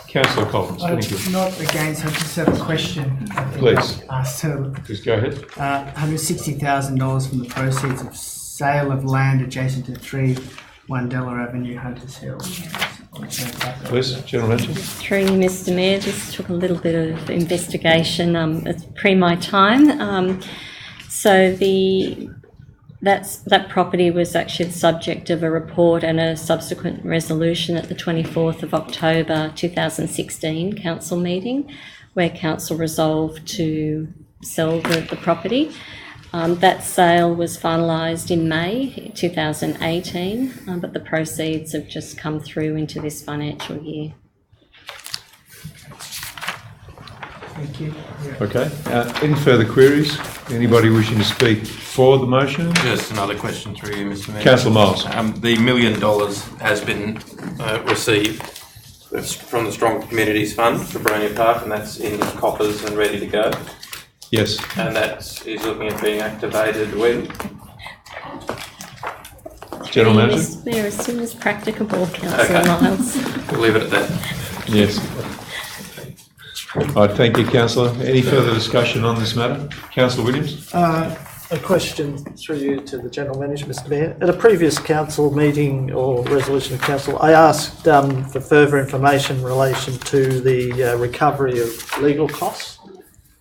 Councillor Collins, thank you. Not against, I just have a question. Please. So, Just go ahead. $160,000 from the proceeds of sale of land adjacent to 3 Wandella Avenue, Hunters Hill. Please, General Manager. Through you, Mr Mayor, this took a little bit of investigation. It's pre my time. So that property was actually the subject of a report and a subsequent resolution at the 24th of October 2016 council meeting, where council resolved to sell the property. That sale was finalised in May 2018, but the proceeds have just come through into this financial year. Thank you. Okay. Any further queries? Anybody wishing to speak for the motion? Just another question through you, Mr Mayor. Councillor Miles. The $1 million has been received from the Strong Communities Fund for Bronia Park, and that's in coppers and ready to go. Yes. And that is looking at being activated when? General Manager? Mr Mayor, as soon as practicable, Councillor Miles. We'll leave it at that. Yes. All right, thank you, councillor. Any further discussion on this matter? Councillor Williams? A question through you to the General Manager, Mr Mayor. At a previous council meeting or resolution of council, I asked for further information in relation to the recovery of legal costs.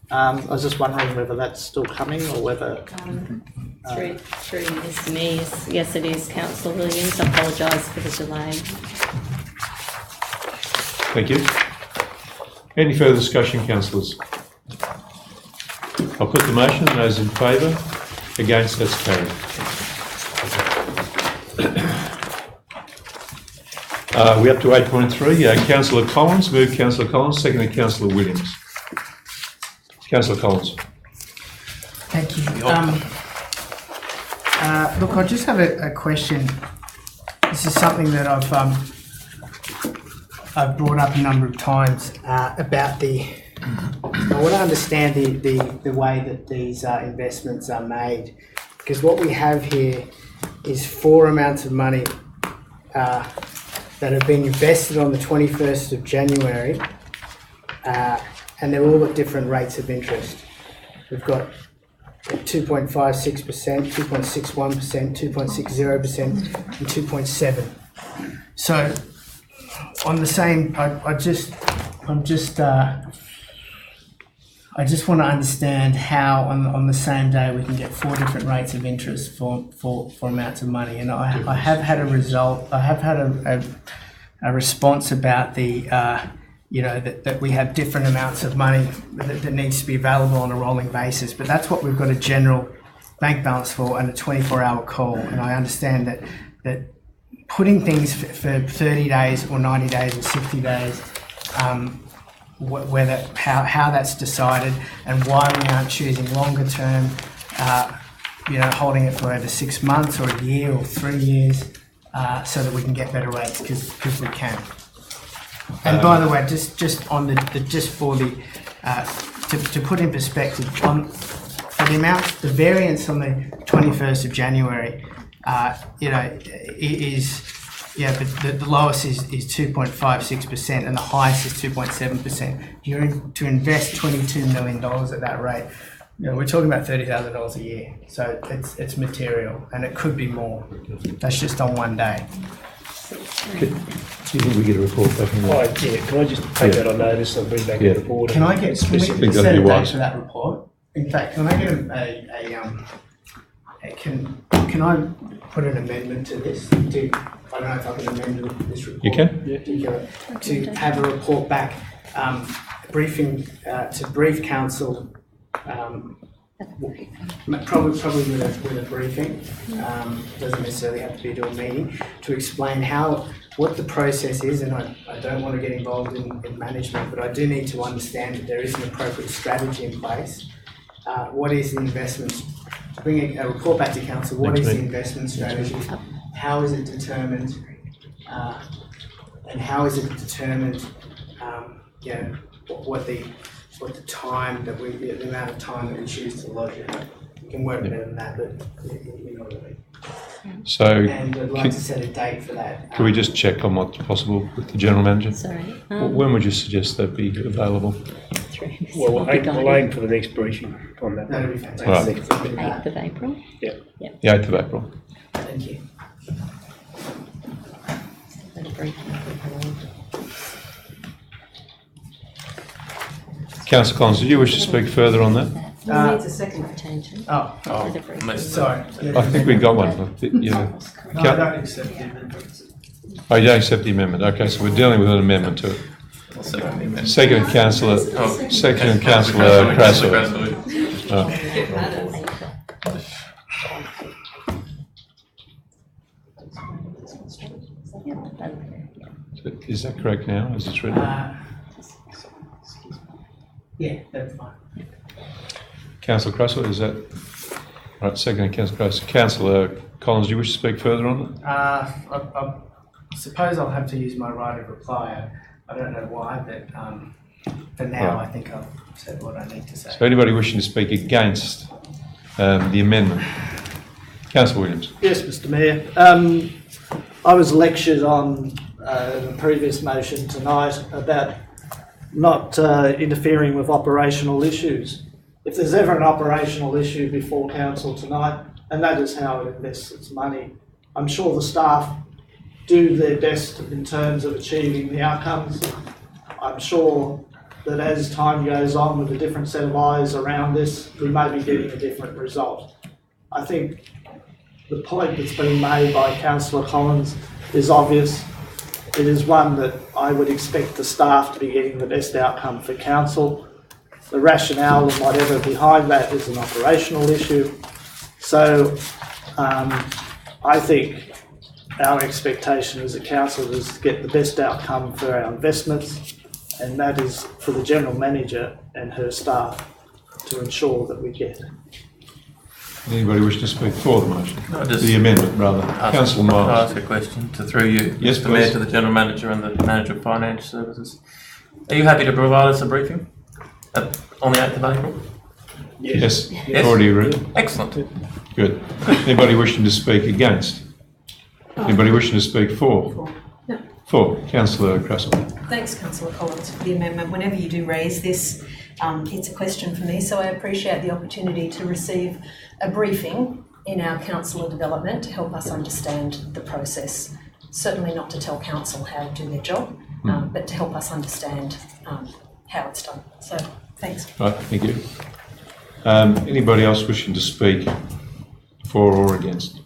I was just wondering whether that's still coming or whether... Through Mr Mears, yes it is, Councillor Williams. I apologise for the delay. Thank you. Any further discussion, councillors? I'll put the motion. Those in favour? Against? That's carried. We're up to 8.3. Councillor Collins. Move Councillor Collins. Seconded Councillor Williams. Councillor Collins. Thank you. Look, I just have a question. This is something that I've brought up a number of times about I want to understand the way that these investments are made, because what we have here is 4 amounts of money that have been invested on the 21st of January, and they're all at different rates of interest. We've got 2.56%, 2.61%, 2.60%, and 2.7%. So on the same, I just want to understand how on the same day we can get 4 different rates of interest for amounts of money. And I have had a result. I have had a response about the that we have different amounts of money that needs to be available on a rolling basis. But that's what we've got a general bank balance for and a 24-hour call. And I understand that putting things for 30 days or 90 days or 60 days, how that's decided and why we aren't choosing longer term, holding it for over 6 months or a year or 3 years, so that we can get better rates because we can. And by the way, just on to put in perspective, for the amount, the variance on the 21st of January, the lowest is 2.56% and the highest is 2.7%. You're to invest $22 million at that rate. We're talking about $30,000 a year, so it's material, and it could be more. That's just on one day. Do you think we get a report back on that? Can I just take that on notice and bring back to the board? Can I get specific set a date for that report? In fact, can I get can I put an amendment to this? I don't know if I can amend this report. You can? Yeah. To have a report back, briefing to brief council. Probably with a briefing. Doesn't necessarily have to be to a meeting, to explain what the process is, and I don't want to get involved in management, but I do need to understand that there is an appropriate strategy in place. What is the investment? Bring a report back to council. What is the investment strategy? How is it determined? And how is it determined? What the time that the amount of time that we choose to lodge it. We can work better than that, but you know what I mean. So, and I'd like to set a date for that. Can we just check on what's possible with the General Manager? Sorry. When would you suggest that be available? Well, we'll aim for the next briefing on that. That'll be fantastic. Right. 8th of April? Yeah. The 8th of April. Thank you. Councillor Collins, did you wish to speak further on that? Needs a second. Sorry. I think we got one. No, I don't accept the amendment. Oh, you don't accept the amendment. Okay, so we're dealing with an amendment to it. Second Councillor Crasso. Is that correct now, as it's written? Yeah, that's fine. Councillor Crasso, is that right? Second Councillor Crasso. Councillor Collins, do you wish to speak further on it? I suppose I'll have to use my right of reply. I don't know why, but for now, right. I think I've said what I need to say. So anybody wishing to speak against the amendment? Councillor Williams. Yes, Mr Mayor. I was lectured on the previous motion tonight about not interfering with operational issues. If there's ever an operational issue before council tonight, and that is how it invests its money, I'm sure the staff do their best in terms of achieving the outcomes. I'm sure that as time goes on with a different set of eyes around this, we may be getting a different result. I think the point that's been made by Councillor Collins is obvious. It is one that I would expect the staff to be getting the best outcome for council. The rationale and whatever behind that is an operational issue. So I think our expectation as a council is to get the best outcome for our investments, and that is for the General Manager and her staff to ensure that we get. Anybody wish to speak for the motion? No, just the amendment, rather. Councillor Can I Miles. ask a question through you, Yes, Mr. Mayor, please. to the General Manager and the Manager of Finance Services? Are you happy to provide us a briefing on the 8th of April? Yes. Yes. Already read. Excellent. Good. Anybody wishing to speak against? Anybody wishing to speak for? No. For. Councillor Crussell. Thanks, Councillor Collins, for the amendment. Whenever you do raise this, it's a question for me, so I appreciate the opportunity to receive a briefing in our councillor development to help us understand the process. Certainly not to tell council how to do their job, but to help us understand how it's done. So, thanks. Right, thank you. Anybody else wishing to speak for or against?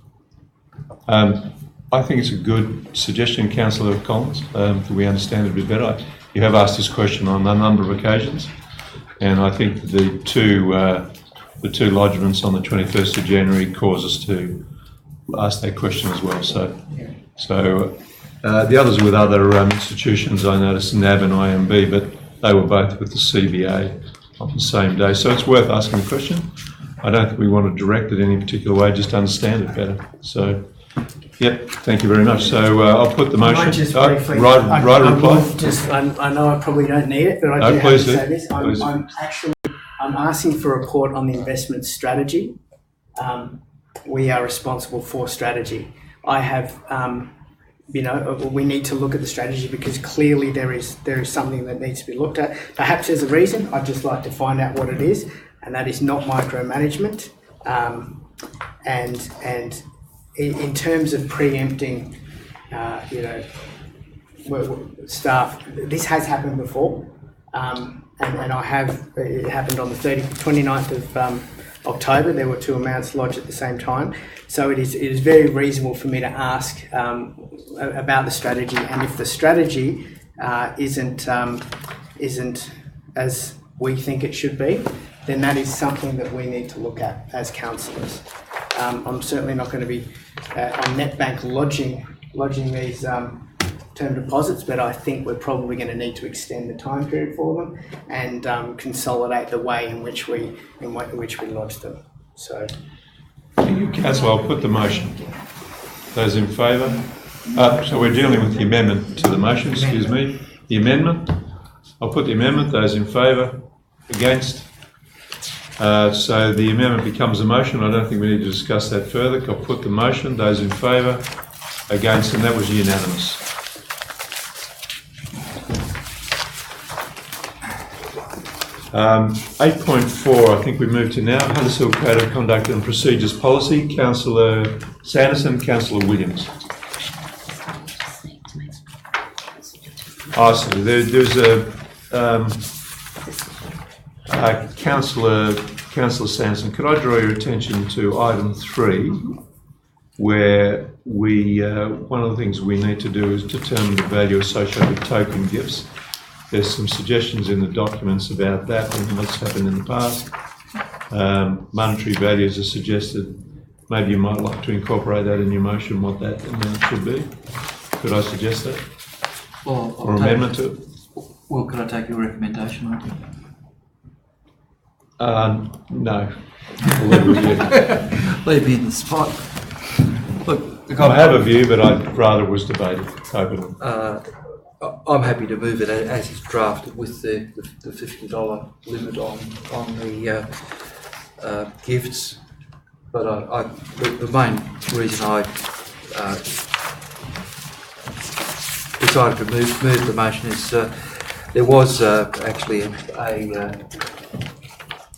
I think it's a good suggestion, Councillor Collins, that we understand it a bit better. You have asked this question on a number of occasions, and I think the two lodgements on the 21st of January cause us to ask that question as well. So the others were with other institutions, I noticed NAB and IMB, but they were both with the CBA on the same day. So it's worth asking the question. I don't think we want to direct it any particular way, just to understand it better. So, yep, thank you very much. So I'll put the motion. Might just briefly, right I reply. will just, I know I probably don't need it, but I do have to Please do. say this. Please. I'm asking for a report on the investment strategy. We are responsible for strategy. I have, we need to look at the strategy because clearly there is something that needs to be looked at. Perhaps there's a reason. I'd just like to find out what it is, and that is not micromanagement. And in terms of preempting, staff, this has happened before, and it happened on the 29th of October. There were two amounts lodged at the same time, so it is very reasonable for me to ask about the strategy, and if the strategy isn't as we think it should be, then that is something that we need to look at as councillors. I'm certainly not going to be on NetBank lodging these term deposits, but I think we're probably going to need to extend the time period for them and consolidate the way in which we lodge them. So, Thank you, Councillor. I'll put the motion. Those in favour? So we're dealing with the amendment to the motion, excuse me. The amendment. I'll put the amendment. Those in favour? Against? So the amendment becomes a motion. I don't think we need to discuss that further. I'll put the motion. Those in favour? Against? And that was unanimous. Um, 8.4, I think we move to now. Huddersfield Code of Conduct and Procedures Policy. Councillor Sanderson, Councillor Williams. Oh, sorry, there's Councillor Sanderson. Could I draw your attention to item 3, where one of the things we need to do is determine the value associated with token gifts. There's some suggestions in the documents about that and what's happened in the past. Monetary values are suggested. Maybe you might like to incorporate that in your motion, what that amount should be. Could I suggest that? Or amendment to it? Well, could I take your recommendation on it? No. I'll leave it with you. Leave me in the spot. Look, I have a view, but I'd rather it was debated openly. I'm happy to move it as it's drafted with the $50 limit on the gifts. But the main reason I decided to move the motion is There was actually a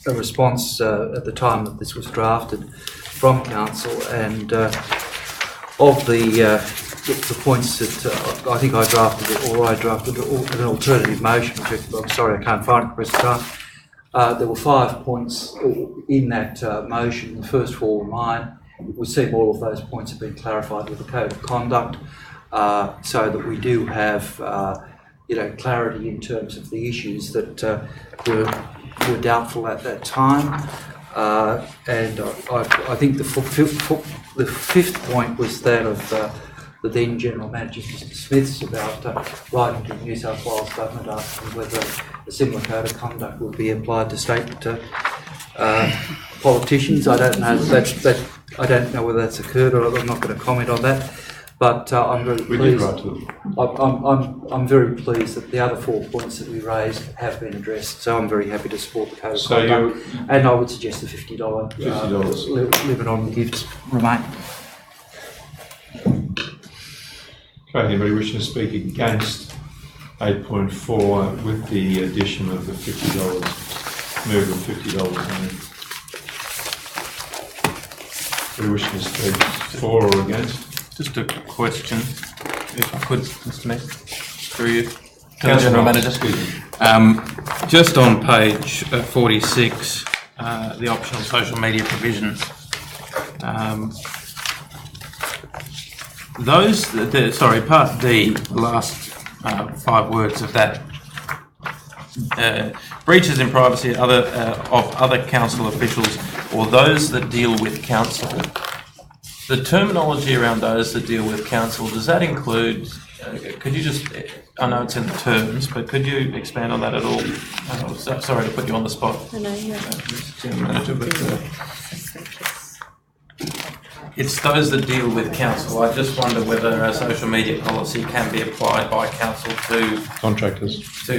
response at the time that this was drafted from council, and of the points that I think I drafted an alternative motion, which I'm sorry I can't find it at the present time. There were 5 points in that motion. The first 4 were mine. We seem all of those points have been clarified with the code of conduct, so that we do have clarity in terms of the issues that were doubtful at that time. And I think the fifth point was that of the then General Manager, Mr Smith's, about writing to the New South Wales Government asking whether a similar code of conduct would be applied to state politicians. I don't know. I don't know whether that's occurred, or I'm not going to comment on that. But I'm very pleased. We did write to them. I'm very pleased that the other 4 points that we raised have been addressed. So I'm very happy to support the code of conduct. And I would suggest the $50 limit on gifts remain. Okay, anybody wishing to speak against 8.4 with the addition of the $50, move of $50 in? Anybody wishing to speak for or against? Just a question, if I could, Mr Mayor, through you, Councillor General Manager. Manager. Just on page 46, the optional social media provisions. Part D, the last 5 words of that. Breaches in privacy of other council officials or those that deal with council. The terminology around those that deal with council, does that include, could you just, I know it's in the terms, but could you expand on that at all? Sorry to put you on the spot, Mr. General Manager, but it's those that deal with council. I just wonder whether a social media policy can be applied by council to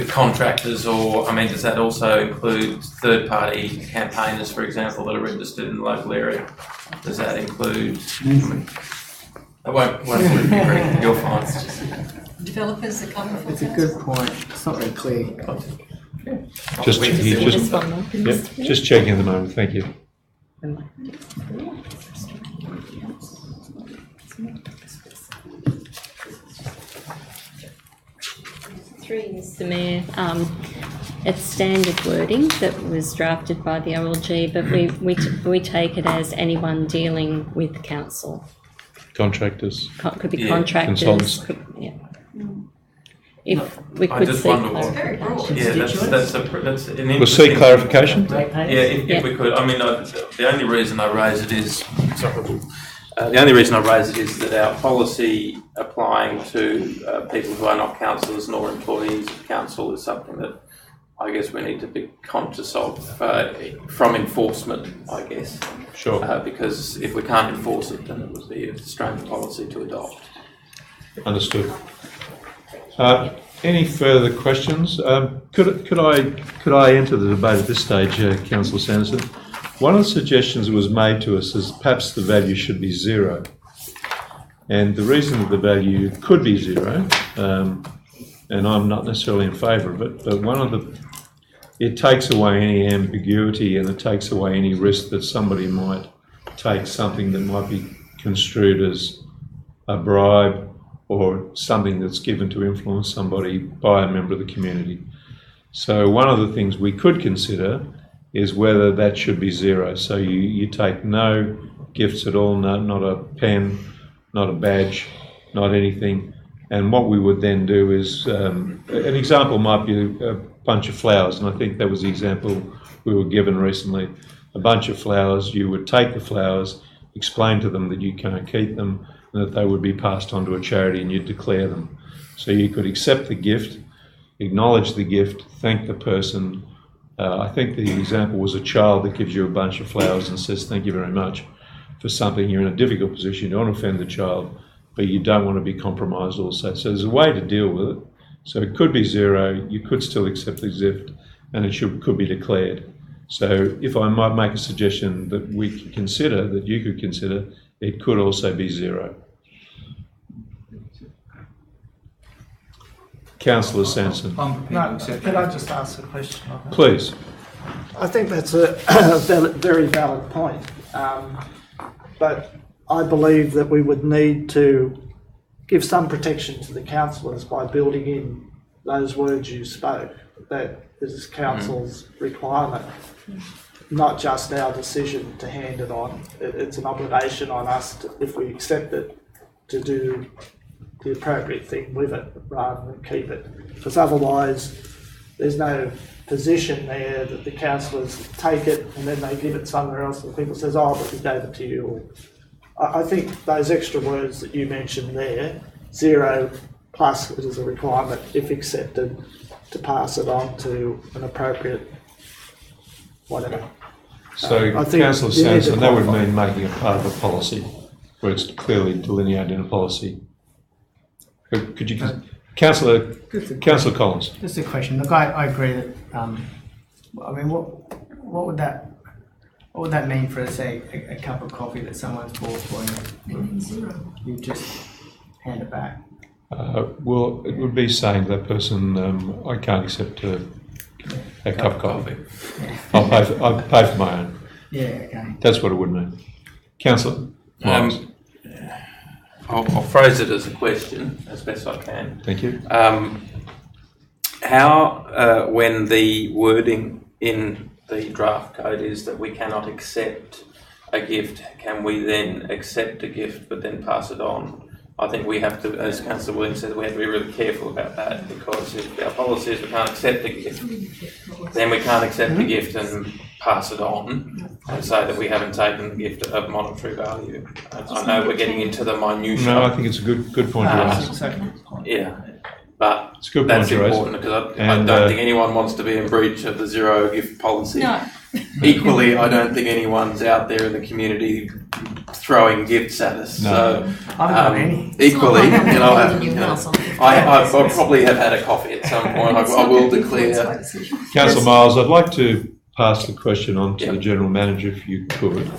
contractors, or, I mean, does that also include third-party campaigners, for example, that are registered in the local area? Does that include? I won't include you, Greg. You're fine. Developers that come before It's a good point. It's not very clear. Just checking at the moment. Thank you. Through you, Mr Mayor, it's standard wording that was drafted by the OLG, but we take it as anyone dealing with council. Contractors. Could be contractors. Consultants. If we I could just see wonder what. clarification. Yeah, that's an interesting. We'll see clarification. Yeah, if we could. I mean, the only reason I raise it is that our policy applying to people who are not councillors nor employees of council is something that I guess we need to be conscious of from enforcement, I guess. Sure. Because if we can't enforce it, then it would be a strange policy to adopt. Understood. Any further questions? Could I enter the debate at this stage, Councillor Sanderson? One of the suggestions that was made to us is perhaps the value should be 0. And the reason that the value could be 0, and I'm not necessarily in favour of it, but it takes away any ambiguity, and it takes away any risk that somebody might take something that might be construed as a bribe or something that's given to influence somebody by a member of the community. So one of the things we could consider is whether that should be 0. So you take no gifts at all, not a pen, not a badge, not anything. And what we would then do is, an example might be a bunch of flowers, and I think that was the example we were given recently. A bunch of flowers, you would take the flowers, explain to them that you can't keep them, and that they would be passed on to a charity, and you'd declare them. So you could accept the gift, acknowledge the gift, thank the person. I think the example was a child that gives you a bunch of flowers and says, thank you very much for something. You're in a difficult position, you don't want to offend the child, but you don't want to be compromised also. So there's a way to deal with it. So it could be 0, you could still accept the gift, and it could be declared. So if I might make a suggestion that we could consider, that you could consider, it could also be 0. Councillor Sanson. No, can I just ask a question on that? Please. I think that's a very valid point. But I believe that we would need to give some protection to the councillors by building in those words you spoke, that it is council's requirement, not just our decision to hand it on. It's an obligation on us, to, if we accept it, to do the appropriate thing with it rather than keep it. Because otherwise, there's no position there that the councillors take it and then they give it somewhere else and people says, oh, but we gave it to you. I think those extra words that you mentioned there, 0 plus it is a requirement, if accepted, to pass it on to an appropriate whatever. So, I think Councillor you need to Sanson, that would qualify. mean making it part of a policy, where it's clearly delineated in a policy. Could you, Councillor Collins? Just a question. Look, I agree that. I mean, what would that mean for, say, a cup of coffee that someone's bought for you? You just hand it back. Well, it would be saying to that person, I can't accept a cup of coffee. Yeah. I'll pay for my own. Yeah. Okay. That's what it would mean. Councillor Miles. I'll phrase it as a question as best I can. Thank you. How, when the wording in the draft code is that we cannot accept a gift, can we then accept a gift but then pass it on? I think we have to, as Councillor Williams said, we have to be really careful about that, because if our policy is we can't accept a gift, then we can't accept the gift and pass it on and say that we haven't taken the gift of monetary value. I know we're getting into the minutiae. No, I think it's a good point to raise. Yeah, but It's a good that's point to raise. important, because I And, don't think anyone wants to be in breach of the 0 gift policy. No. Equally, I don't think anyone's out there in the community throwing gifts at us. No. So, I haven't got any. equally, I probably have had a coffee at some point. I will declare. Councillor Miles, I'd like to pass the question on to the General Manager, if you could,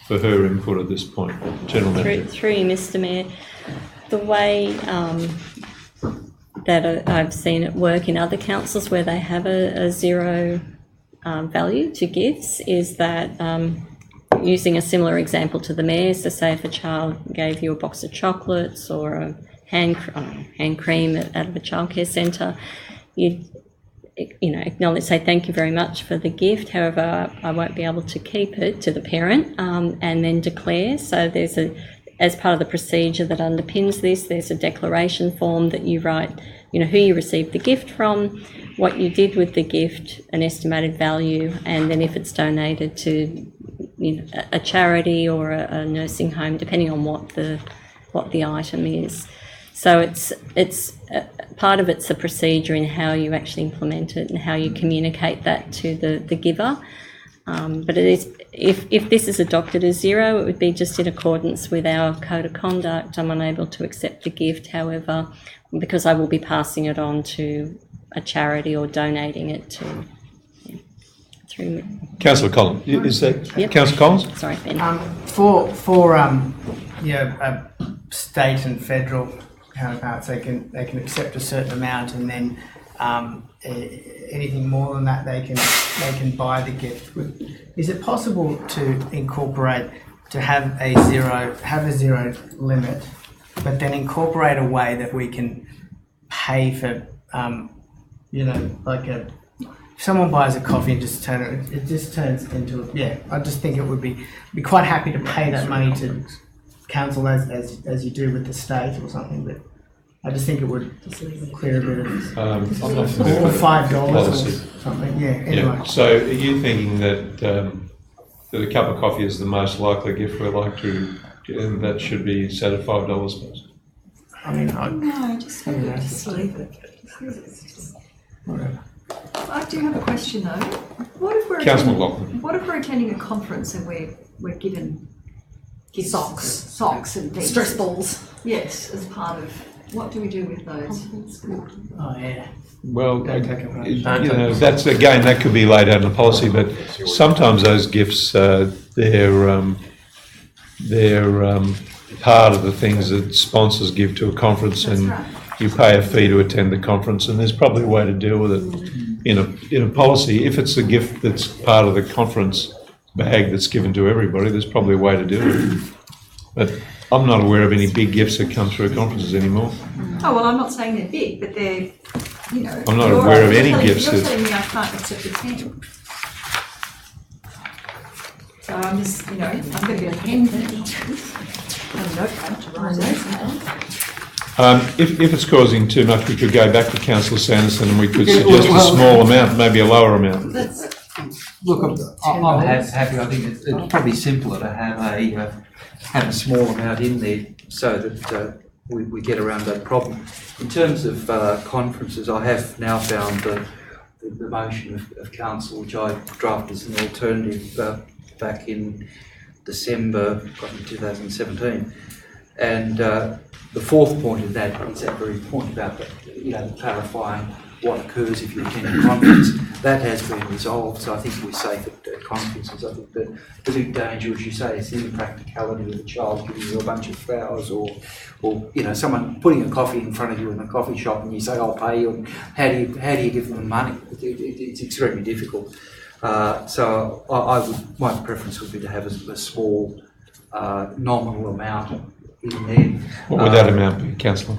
for her input at this point. General Manager. Through you, Mr. Mayor, the way that I've seen it work in other councils where they have a 0 value to gifts is that, using a similar example to the Mayor's, so say if a child gave you a box of chocolates or a hand cream out of a childcare centre, you'd acknowledge, say thank you very much for the gift, however I won't be able to keep it, to the parent, and then declare. So there's as part of the procedure that underpins this, there's a declaration form that you write, who you received the gift from, what you did with the gift, an estimated value, and then if it's donated to a charity or a nursing home, depending on what the item is. So it's part of it's the procedure in how you actually implement it and how you communicate that to the giver. But it is, if this is adopted as 0, it would be just in accordance with our code of conduct. I'm unable to accept the gift, however, because I will be passing it on to a charity or donating it to through. Councillor Collins, is that Yep. Councillor Collins? Sorry, Ben. For state and federal counterparts, they can accept a certain amount, and then anything more than that they can buy the gift. Is it possible to incorporate, to have a zero limit, but then incorporate a way that we can pay for if someone buys a coffee and just it just turns into I just think it would be quite happy to pay that money to council as you do with the state or something, but I just think it would clear a bit of I'm not or familiar with $5 policy. or something. Yeah. Anyway. Yeah. So are you thinking that that a cup of coffee is the most likely gift we're like to, and that should be set at $5, please? I mean, Just leave it. whatever. I do have a question though. What if we're Councillor attending, McLaughlin. what if we're attending a conference and we're given socks and things? Stress balls. Yes, as part of, what do we do with those? Oh yeah. Well, Don't take it. you know, that's again, that could be laid out in a policy, but sometimes those gifts, they're part of the things that sponsors give to a conference, That's and right. you pay a fee to attend the conference, and there's probably a way to deal with it in a policy. If it's a gift that's part of the conference bag that's given to everybody, there's probably a way to deal with it. But I'm not aware of any big gifts that come through conferences anymore. Oh, well, I'm not saying they're big, but they're, you know. I'm not aware of any gifts You're that- telling me I can't accept a pen. So I'm just, you know, I'm going to get a pen for a notepad to write notes down. If it's causing too much, we could go back to Councillor Sanderson and we could suggest a small amount, maybe a lower amount. Look, I'm happy. I think it's probably simpler to have a small amount in there so that we get around that problem. In terms of conferences, I have now found the motion of council, which I drafted as an alternative back in December 2017, and the fourth point of that is that very point about clarifying what occurs if you attend a conference. That has been resolved, so I think we're safe at conferences. I think that the big danger, as you say, is the impracticality of a child giving you a bunch of flowers, or someone putting a coffee in front of you in a coffee shop, and you say, "I'll pay you." And how do you give them money? It's extremely difficult. So my preference would be to have a small nominal amount in there. What would that amount be, Councillor?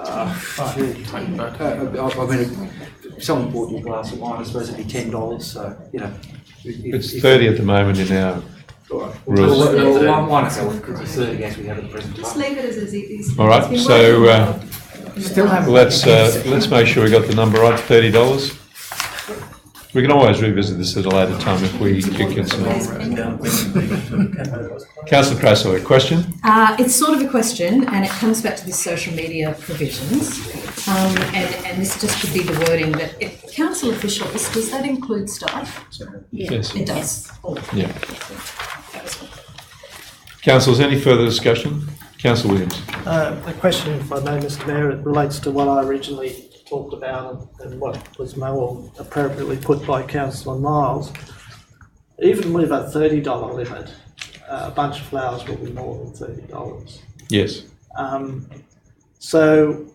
I mean, if someone bought you a glass of wine, I suppose it'd be $10. So It's 30 at the moment in our rules. Well, one because it's 30 as we have at the present Just time. leave it as it is. All right, so let's make sure we got the number right. $30. We can always revisit this at a later time if we get some. Councillor Crasso, a question? It's sort of a question, and it comes back to the social media provisions. And this just could be the wording that council officials, does that include staff? Yes. It does. Yeah. Councillors, any further discussion? Councillor Williams. A question, if I may, Mr Mayor, it relates to what I originally talked about and what was more appropriately put by Councillor Miles. Even with a $30 limit, a bunch of flowers will be more than $30. Yes. So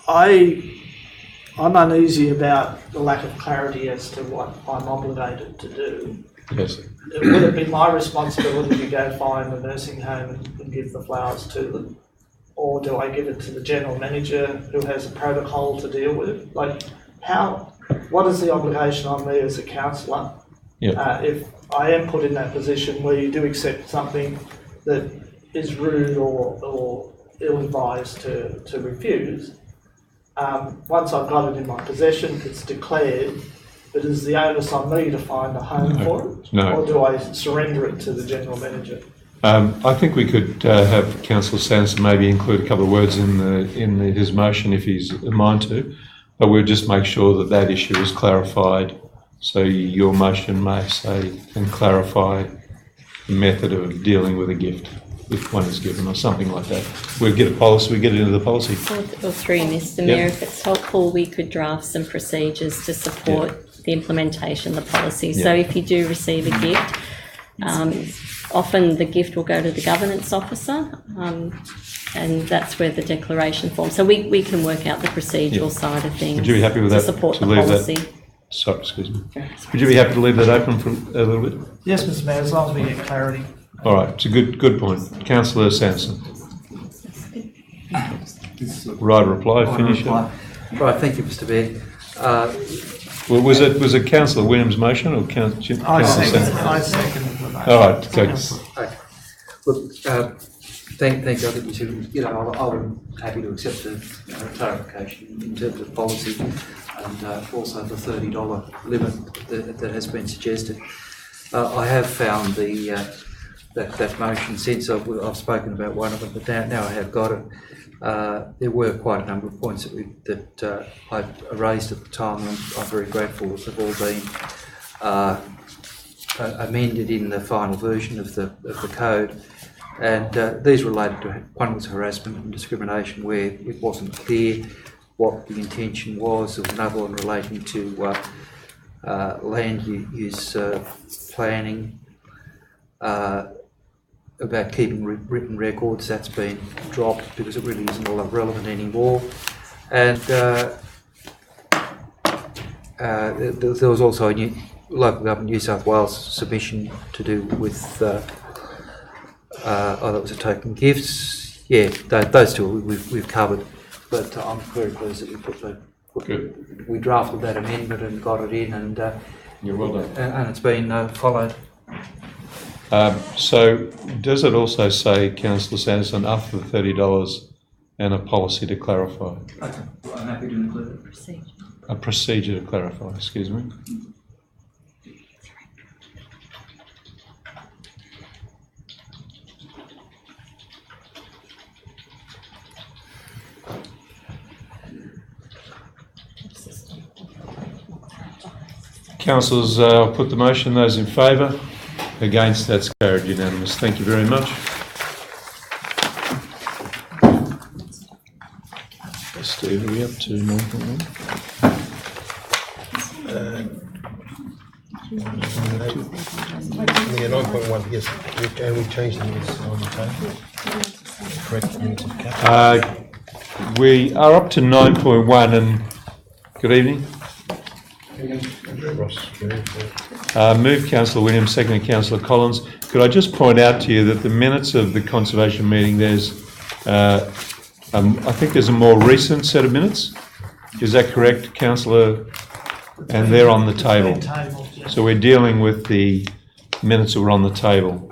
I'm uneasy about the lack of clarity as to what I'm obligated to do. Yes. Would it be my responsibility to go find a nursing home and give the flowers to them? Or do I give it to the general manager who has a protocol to deal with? Like, what is the obligation on me as a councillor? Yeah. If I am put in that position where you do accept something that is rude or ill-advised to refuse, once I've got it in my possession, it's declared, but is the onus on me to find a home for it? No. Or do I surrender it to the general manager? I think we could have Councillor Sanderson maybe include a couple of words in his motion if he's a mind to, but we'll just make sure that issue is clarified. So your motion may say and clarify the method of dealing with a gift if one is given or something like that. We'll get a policy, we get it into the policy. Or through Mr Mayor, if it's helpful, we could draft some procedures to support the implementation of the policy. So if you do receive a gift, often the gift will go to the governance officer, and that's where the declaration form. So we can work out the procedural side of things. Would you be happy with to that? support to the leave policy? That? Sorry, excuse me. Would you be happy to leave that open for a little bit? Yes, Mr Mayor, as long as we get clarity. All right, it's a good point. Councillor Sanderson. Right reply, finish it. Right, thank you, Mr Mayor. Well, was it Councillor Williams' motion or Councillor Sanderson? I second. All right, thanks. Okay. Look, thank you. I think you should, I'm happy to accept the clarification in terms of policy and also the $30 limit that has been suggested. I have found that motion since I've spoken about one of them, but now I have got it. There were quite a number of points that I raised at the time, and I'm very grateful that they've all been amended in the final version of the code. And these related to, one was harassment and discrimination, where it wasn't clear what the intention was. There was another one relating to land use planning. about keeping written records, that's been dropped because it really isn't all that relevant anymore. And there was also a new local government New South Wales submission to do with, that was a token gifts. Yeah, those two we've covered, but I'm very pleased that we drafted that amendment and got it in, and You're well done. and it's been followed. So does it also say, Councillor Sanderson, up to $30 and a policy to clarify? Okay, I'm happy to include it. A procedure to clarify, excuse me. Councillors, I'll put the motion. Those in favour? Against? That's carried unanimous. Thank you very much. Steve, are we up to 9.1? Yeah, 9.1, yes. Can we change the minutes on the table? Correct the minutes of council. We are up to 9.1 and good evening. Ross, Move Councillor Williams, second Councillor Collins. Could I just point out to you that the minutes of the conservation meeting, there's, I think there's a more recent set of minutes. Is that correct, Councillor? And they're on the table. So we're dealing with the minutes that were on the table.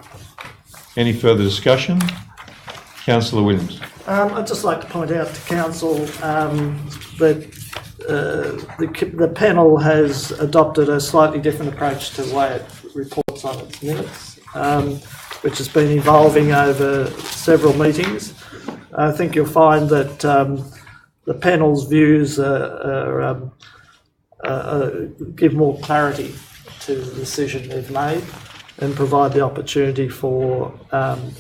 Any further discussion? Councillor Williams. I'd just like to point out to council that the panel has adopted a slightly different approach to the way it reports on its minutes, which has been evolving over several meetings. I think you'll find that the panel's views give more clarity to the decision they've made and provide the opportunity for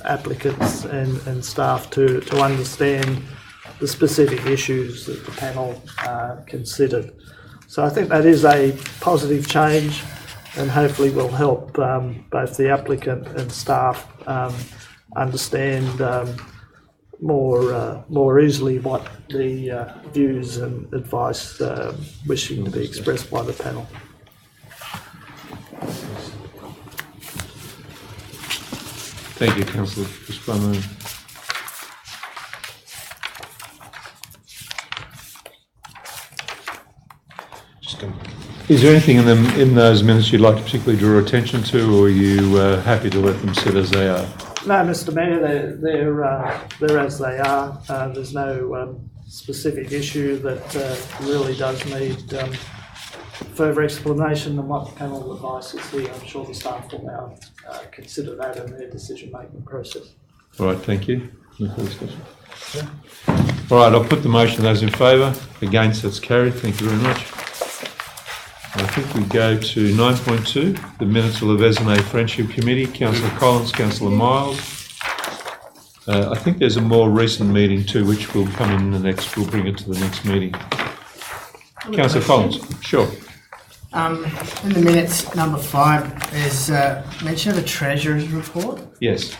applicants and staff to understand the specific issues that the panel considered. So I think that is a positive change and hopefully will help both the applicant and staff understand more easily what the views and advice wishing to be expressed by the panel. Thank you, Councillor Spano. Is there anything in those minutes you'd like to particularly draw attention to, or are you happy to let them sit as they are? No, Mr. Mayor, they're as they are. There's no specific issue that really does need further explanation than what the panel advice is here. I'm sure the staff will now consider that in their decision-making process. All right, thank you. No further discussion? Yeah. All right, I'll put the motion. Those in favour? Against? That's carried. Thank you very much. I think we go to 9.2, the minutes of the Vesine Friendship Committee. Councillor Collins, Councillor Miles. I think there's a more recent meeting too, which will come in we'll bring it to the next meeting. Councillor Collins, sure. In the minutes, number 5, there's mention of a treasurer's report. Yes.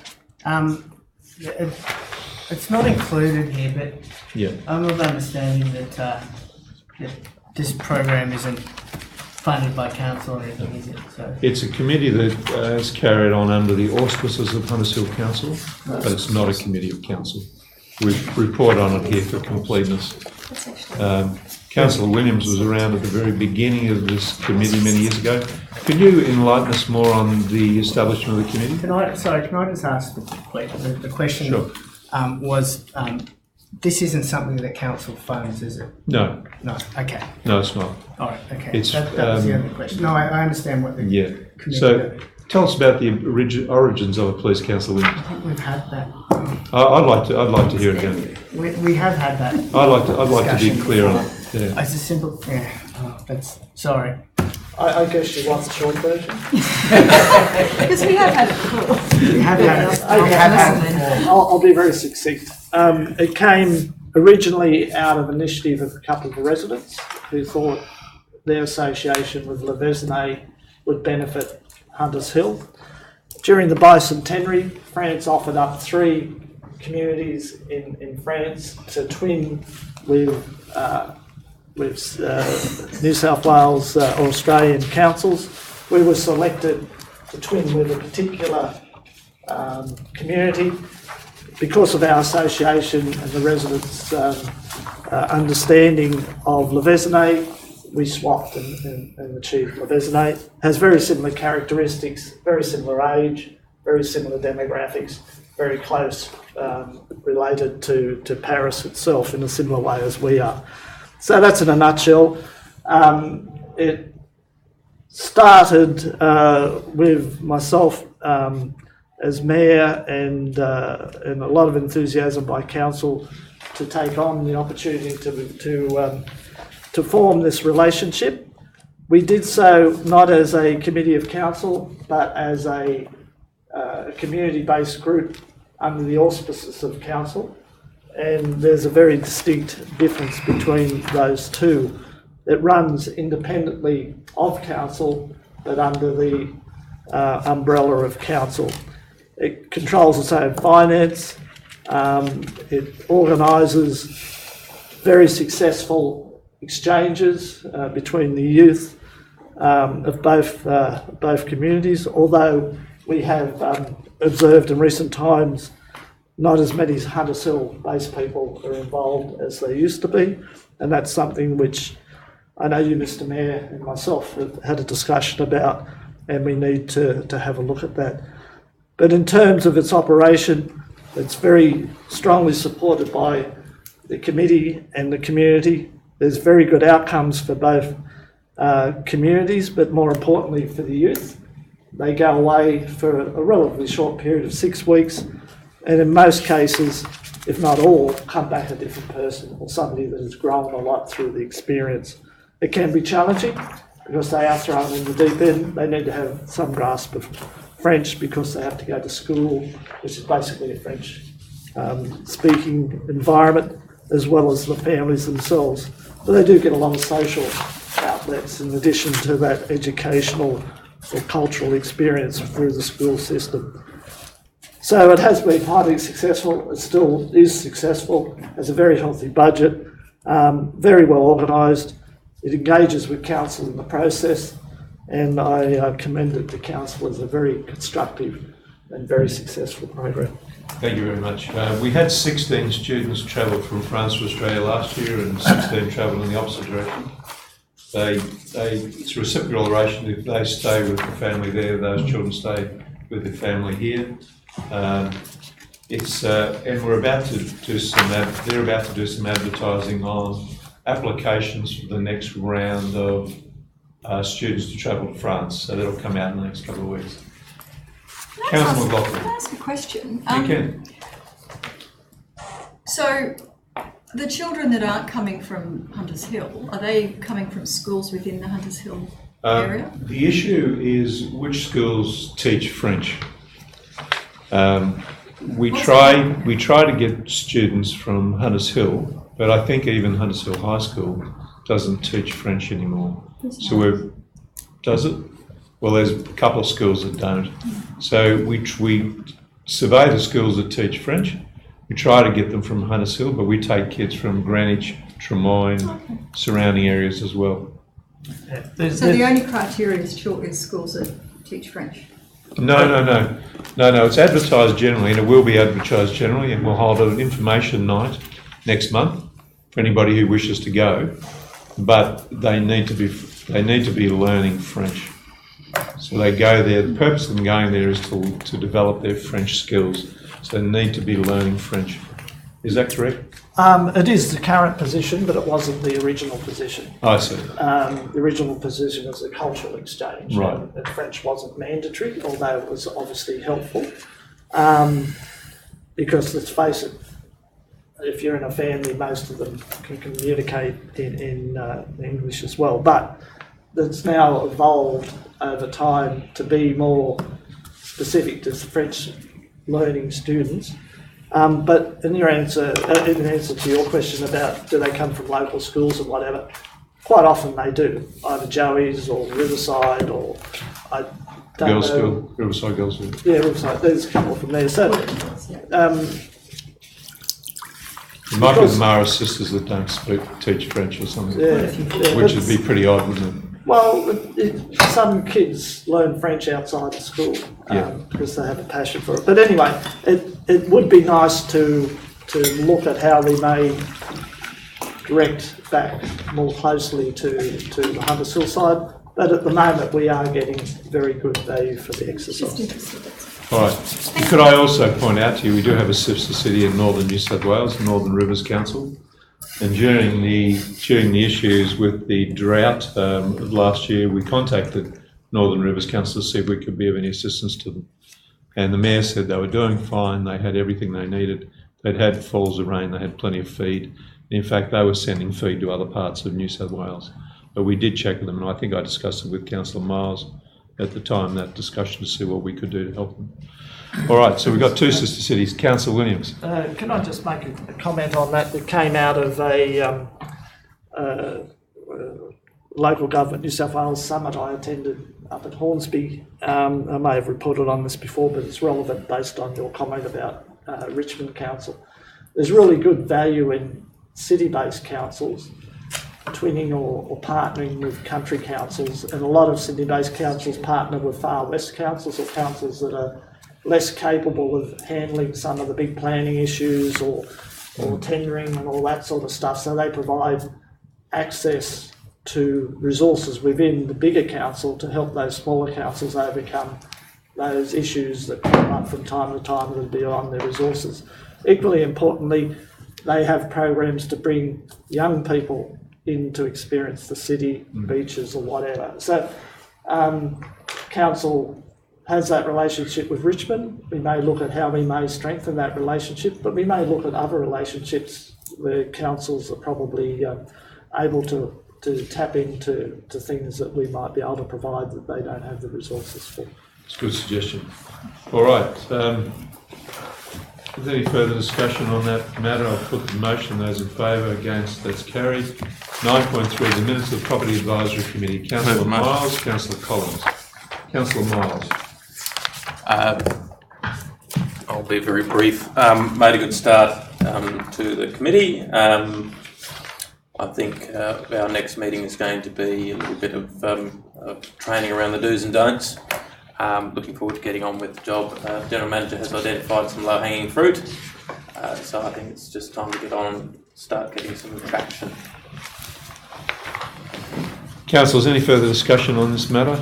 It's not included here, but Yeah. I'm of understanding that this program isn't funded by council or anything, is it? So It's a committee that is carried on under the auspices of Hunters Hill Council, but it's not a committee of council. We report on it here for completeness. Councillor Williams was around at the very beginning of this committee many years ago. Can you enlighten us more on the establishment of the committee? can I just ask the question? Sure. Was this isn't something that council funds, is it? No, No. Okay. no, it's not. All right. Okay. It's, that was the other question. No, I understand what the Yeah. committee. So tell us about the origins of it, please, Councillor Williams. I think we've had that. I'd like to hear it again. We have had that. I'd like to be discussion clear on before. it. Yeah. It's a simple. Yeah. Oh, that's sorry. I guess you want the short version? Because we have had it before. We have had it. We have had it before. I'll be very succinct. It came originally out of initiative of a couple of residents who thought their association with Le Vesine would benefit Hunters Hill. During the bicentenary, France offered up 3 communities in France to twin with New South Wales or Australian councils. We were selected to twin with a particular community because of our association and the residents' understanding of Le Vésinet. We swapped and achieved Le Vésinet. Has very similar characteristics, very similar age, very similar demographics, very close related to Paris itself in a similar way as we are. So that's in a nutshell. It started with myself as mayor and a lot of enthusiasm by council to take on the opportunity to form this relationship. We did so not as a committee of council, but as a community-based group under the auspices of council. And there's a very distinct difference between those two. It runs independently of council, but under the umbrella of council. It controls its own finance. It organises very successful exchanges between the youth of both communities, although we have observed in recent times not as many Hunters Hill-based people are involved as they used to be, and that's something which I know you, Mr Mayor, and myself have had a discussion about, and we need to have a look at that. But in terms of its operation, it's very strongly supported by the committee and the community. There's very good outcomes for both communities, but more importantly for the youth. They go away for a relatively short period of 6 weeks, and in most cases, if not all, come back a different person or somebody that has grown a lot through the experience. It can be challenging because they are thrown in the deep end. They need to have some grasp of French because they have to go to school, which is basically a French speaking environment, as well as the families themselves. But they do get a lot of social outlets in addition to that educational or cultural experience through the school system. So it has been highly successful. It still is successful, has a very healthy budget, very well organised. It engages with council in the process, and I commend it to council as a very constructive and very successful program. Thank you very much. We had 16 students travel from France to Australia last year and 16 travel in the opposite direction. It's a reciprocal relation. If they stay with the family there, those children stay with their family here. And we're about to do they're about to do some advertising on applications for the next round of students to travel to France. So that'll come out in the next couple of weeks. Councillor McLaughlin. Can I ask a question? You can. So, the children that aren't coming from Hunters Hill, are they coming from schools within the Hunters Hill area? The issue is which schools teach French. We try to get students from Hunters Hill, but I think even Hunters Hill High School doesn't teach French anymore. So does it? Well, there's a couple of schools that don't. So we survey the schools that teach French. We try to get them from Hunters Hill, but we take kids from Greenwich, Tremoyne, surrounding areas as well. So the only criteria is schools that teach French? No. It's advertised generally, and it will be advertised generally, and we'll hold an information night next month for anybody who wishes to go. But they need to be learning French. So they go there. The purpose of them going there is to develop their French skills. So they need to be learning French. Is that correct? It is the current position, but it wasn't the original position. I see. The original position was a cultural exchange, right. And French wasn't mandatory, although it was obviously helpful. Because let's face it, if you're in a family, most of them can communicate in English as well. But it's now evolved over time to be more specific to French learning students. But in answer to your question about do they come from local schools or whatever, quite often they do, either Joey's or Riverside, or don't Girls' know. School, Riverside Girls' School. Yeah, Riverside. There's a couple from there. So, It might be the Mara sisters that don't teach French or something, which would be pretty odd, wouldn't it? well, some kids learn French outside of school Yeah. because they have a passion for it. But anyway, it would be nice to look at how we may direct back more closely to the Hunters Hill side. But at the moment, we are getting very good value for the exercise. All right. Could I also point out to you, we do have a sister city in northern New South Wales, Northern Rivers Council. And during the issues with the drought of last year, we contacted Northern Rivers Council to see if we could be of any assistance to them. And the mayor said they were doing fine, they had everything they needed. They'd had falls of rain, they had plenty of feed. In fact, they were sending feed to other parts of New South Wales. But we did check with them, and I think I discussed it with Councillor Miles at the time, that discussion, to see what we could do to help them. All right, so we've got two sister cities. Councillor Williams. Can I just make a comment on that? That came out of a local government New South Wales summit I attended up at Hornsby. I may have reported on this before, but it's relevant based on your comment about Richmond Council. There's really good value in city-based councils twinning or partnering with country councils, and a lot of city-based councils partner with far west councils or councils that are less capable of handling some of the big planning issues or tendering and all that sort of stuff. So they provide access to resources within the bigger council to help those smaller councils overcome those issues that come up from time to time that are beyond their resources. Equally importantly, they have programs to bring young people in to experience the city, beaches or whatever. So council has that relationship with Richmond. We may look at how we may strengthen that relationship, but we may look at other relationships where councils are probably able to tap into things that we might be able to provide that they don't have the resources for. It's a good suggestion. All right. Is there any further discussion on that matter? I'll put the motion. Those in favour, against, that's carried. 9.3, the minutes of the Property Advisory Committee. Councillor Miles, Councillor Collins. Councillor Miles. I'll be very brief. Made a good start to the committee. I think our next meeting is going to be a little bit of training around the do's and don'ts. Looking forward to getting on with the job. General Manager has identified some low-hanging fruit, so I think it's just time to get on and start getting some traction. Councillors, any further discussion on this matter?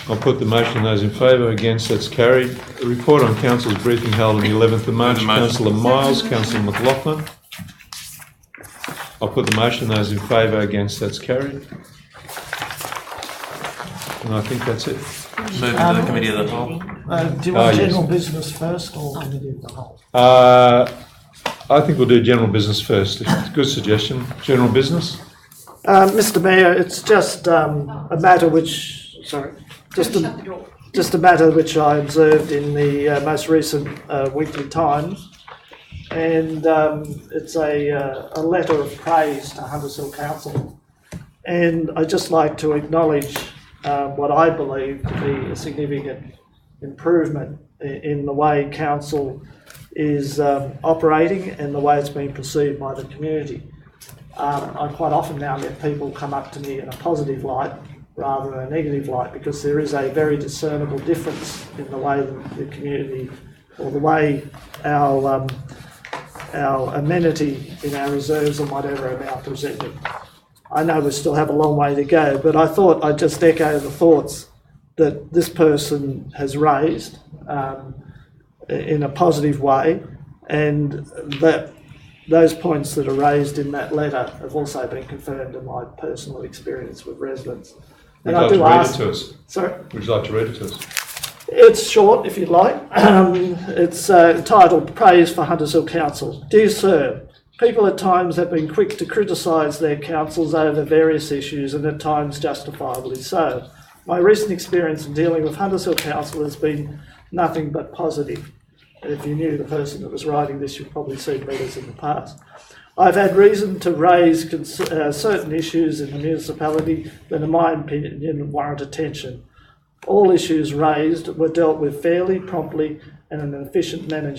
I'll put the motion. Those in favour, against, that's carried. A report on Council's briefing held on the 11th of March. Councillor Miles, Councillor McLaughlin. I'll put the motion. Those in favour, against, that's carried. And I think that's it. Move to the Committee of the Whole. Do you want general business first or committee of the whole? I think we'll do general business first. Good suggestion. General business. Mr. Mayor, it's just a matter which, just a matter which I observed in the most recent Weekly Times, and it's a letter of praise to Hunters Hill Council, and I'd just like to acknowledge what I believe to be a significant improvement in the way council is operating and the way it's being perceived by the community. I quite often now get people come up to me in a positive light rather than a negative light, because there is a very discernible difference in the way the community, or the way our amenity in our reserves and whatever are now presented. I know we still have a long way to go, but I thought I'd just echo the thoughts that this person has raised in a positive way, and that those points that are raised in that letter have also been confirmed in my personal experience with residents. Would you like to read it to us? Sorry? Would you like to read it to us? It's short, if you'd like. It's titled Praise for Hunters Hill Council. Dear Sir, people at times have been quick to criticise their councils over various issues, and at times justifiably so. My recent experience in dealing with Hunters Hill Council has been nothing but positive. If you knew the person that was writing this, you've probably seen letters in the past. I've had reason to raise certain issues in the municipality that, in my opinion, warrant attention. All issues raised were dealt with fairly, promptly, and in an efficient manner.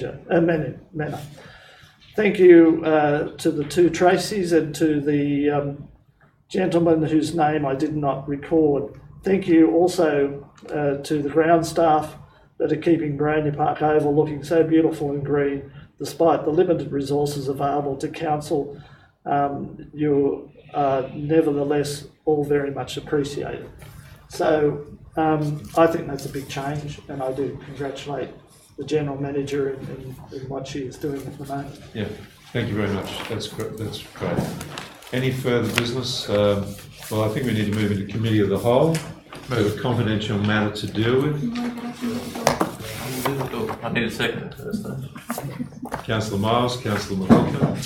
Thank you to the two Tracys and to the gentleman whose name I did not record. Thank you also to the ground staff that are keeping Barania Park Oval looking so beautiful and green, despite the limited resources available to council. You are nevertheless all very much appreciated. So I think that's a big change, and I do congratulate the General Manager in what she is doing at the moment. Yeah, thank you very much. That's great. Any further business? Well, I think we need to move into Committee of the Whole. We have a confidential matter to deal with. I need a second first, though. Councillor Miles, Councillor McLaughlin.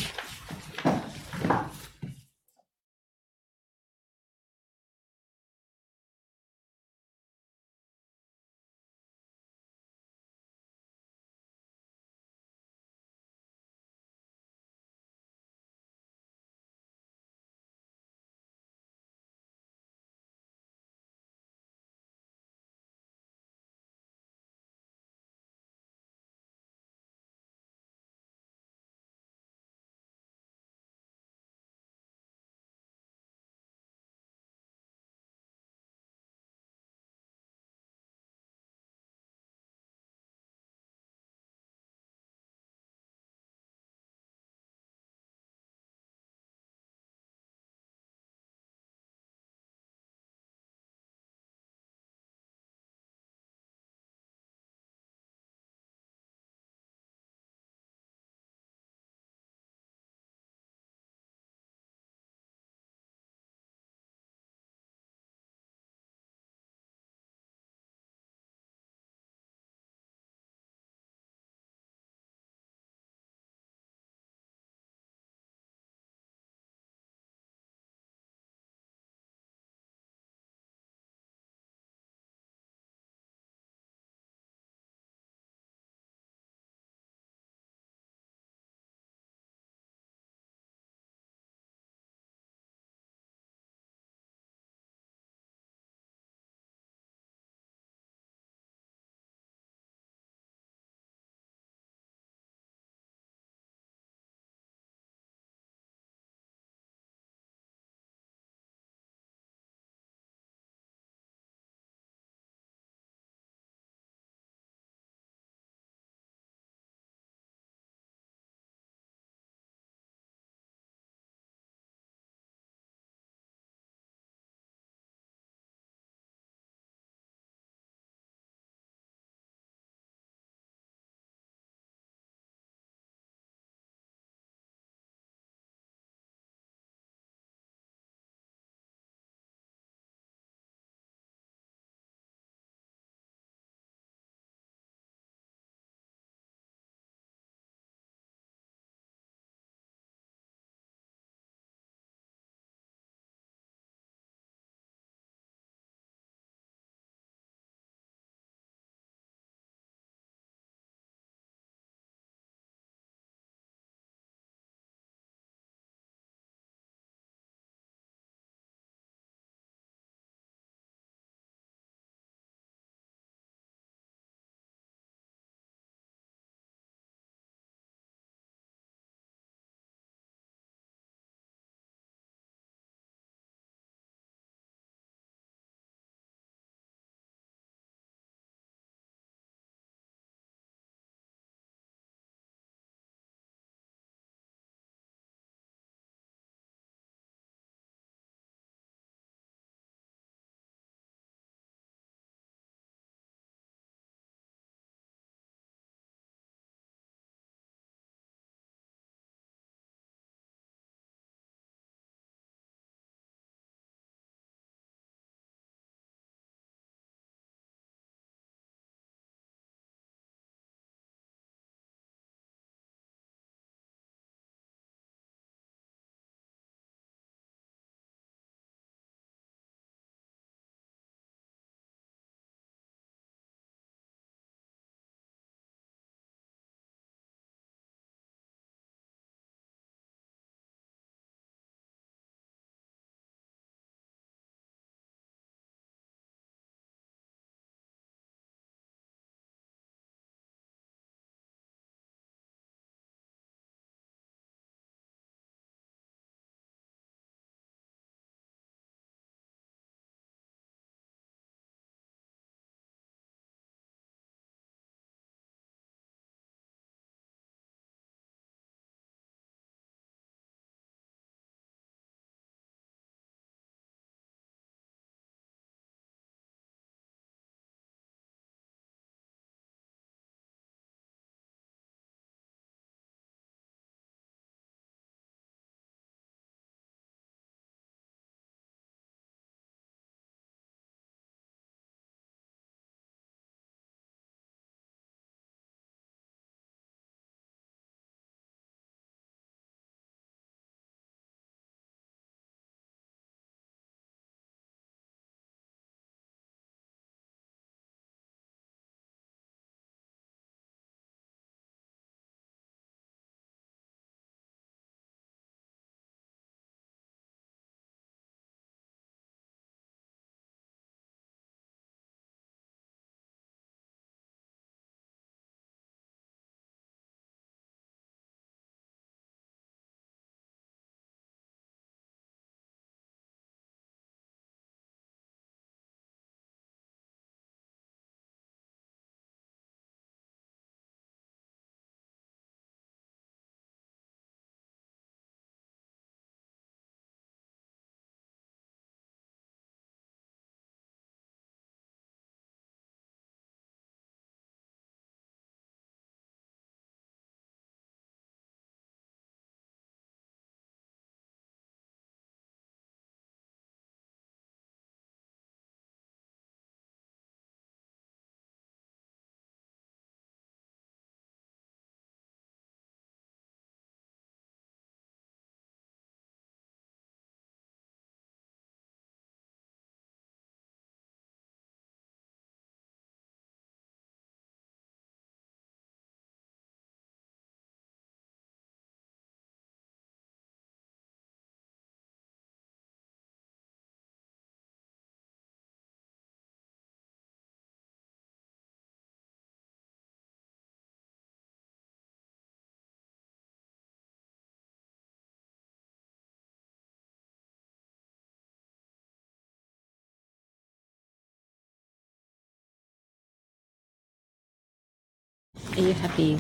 Are you happy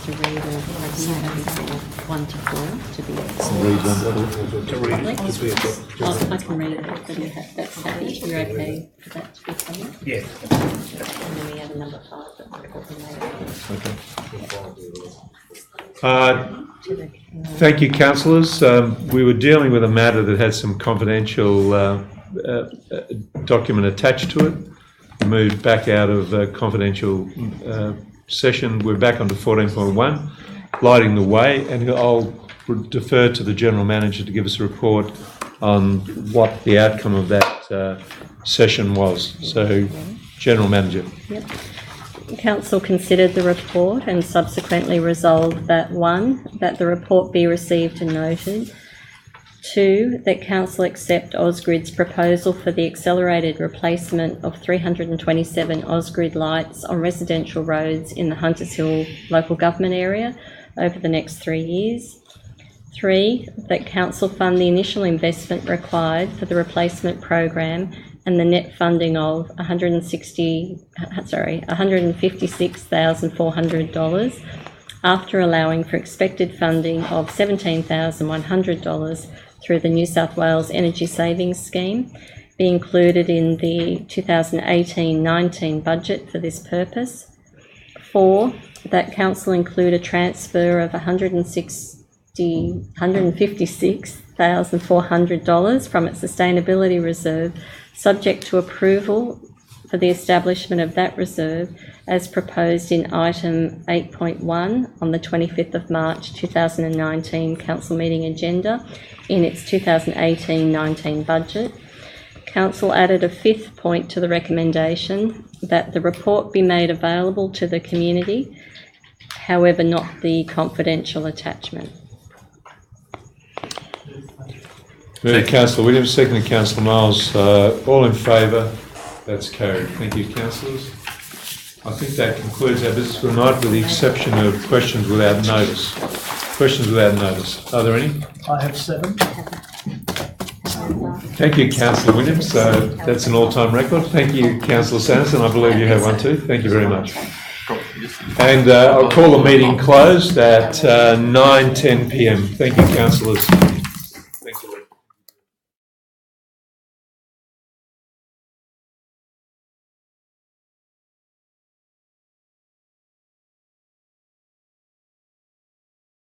to read, or are you happy for 1 to 4 to be I can read it, but if that's happy, you're okay for that to be covered? Yeah. And then we have number 5 that will be made. Thank you, councillors. We were dealing with a matter that had some confidential document attached to it. We moved back out of confidential session. We're back onto 14.1, lighting the way, and I'll defer to the General Manager to give us a report on what the outcome of that session was. So, General Manager. Yep. Council considered the report and subsequently resolved that 1, that the report be received and noted. 2, that Council accept Ausgrid's proposal for the accelerated replacement of 327 Ausgrid lights on residential roads in the Hunters Hill local government area over the next 3 years. 3, that Council fund the initial investment required for the replacement program and the net funding of $156,400 after allowing for expected funding of $17,100 through the New South Wales Energy Savings Scheme, be included in the 2018-19 budget for this purpose. 4, that Council include a transfer of $156,400 from its sustainability reserve, subject to approval for the establishment of that reserve as proposed in item 8.1 on the 25th of March 2019 Council meeting agenda in its 2018-19 budget. Council added a 5th point to the recommendation that the report be made available to the community, however not the confidential attachment. Moved Councillor Williams, seconded Councillor Miles. All in favour? That's carried. Thank you, councillors. I think that concludes our business for the night, with the exception of questions without notice. Questions without notice. Are there any? I have 7. Thank you, Councillor Williams. That's an all-time record. Thank you, Councillor Sanderson. I believe you have one too. Thank you very much. And I'll call the meeting closed at 9:10 p.m. Thank you, councillors.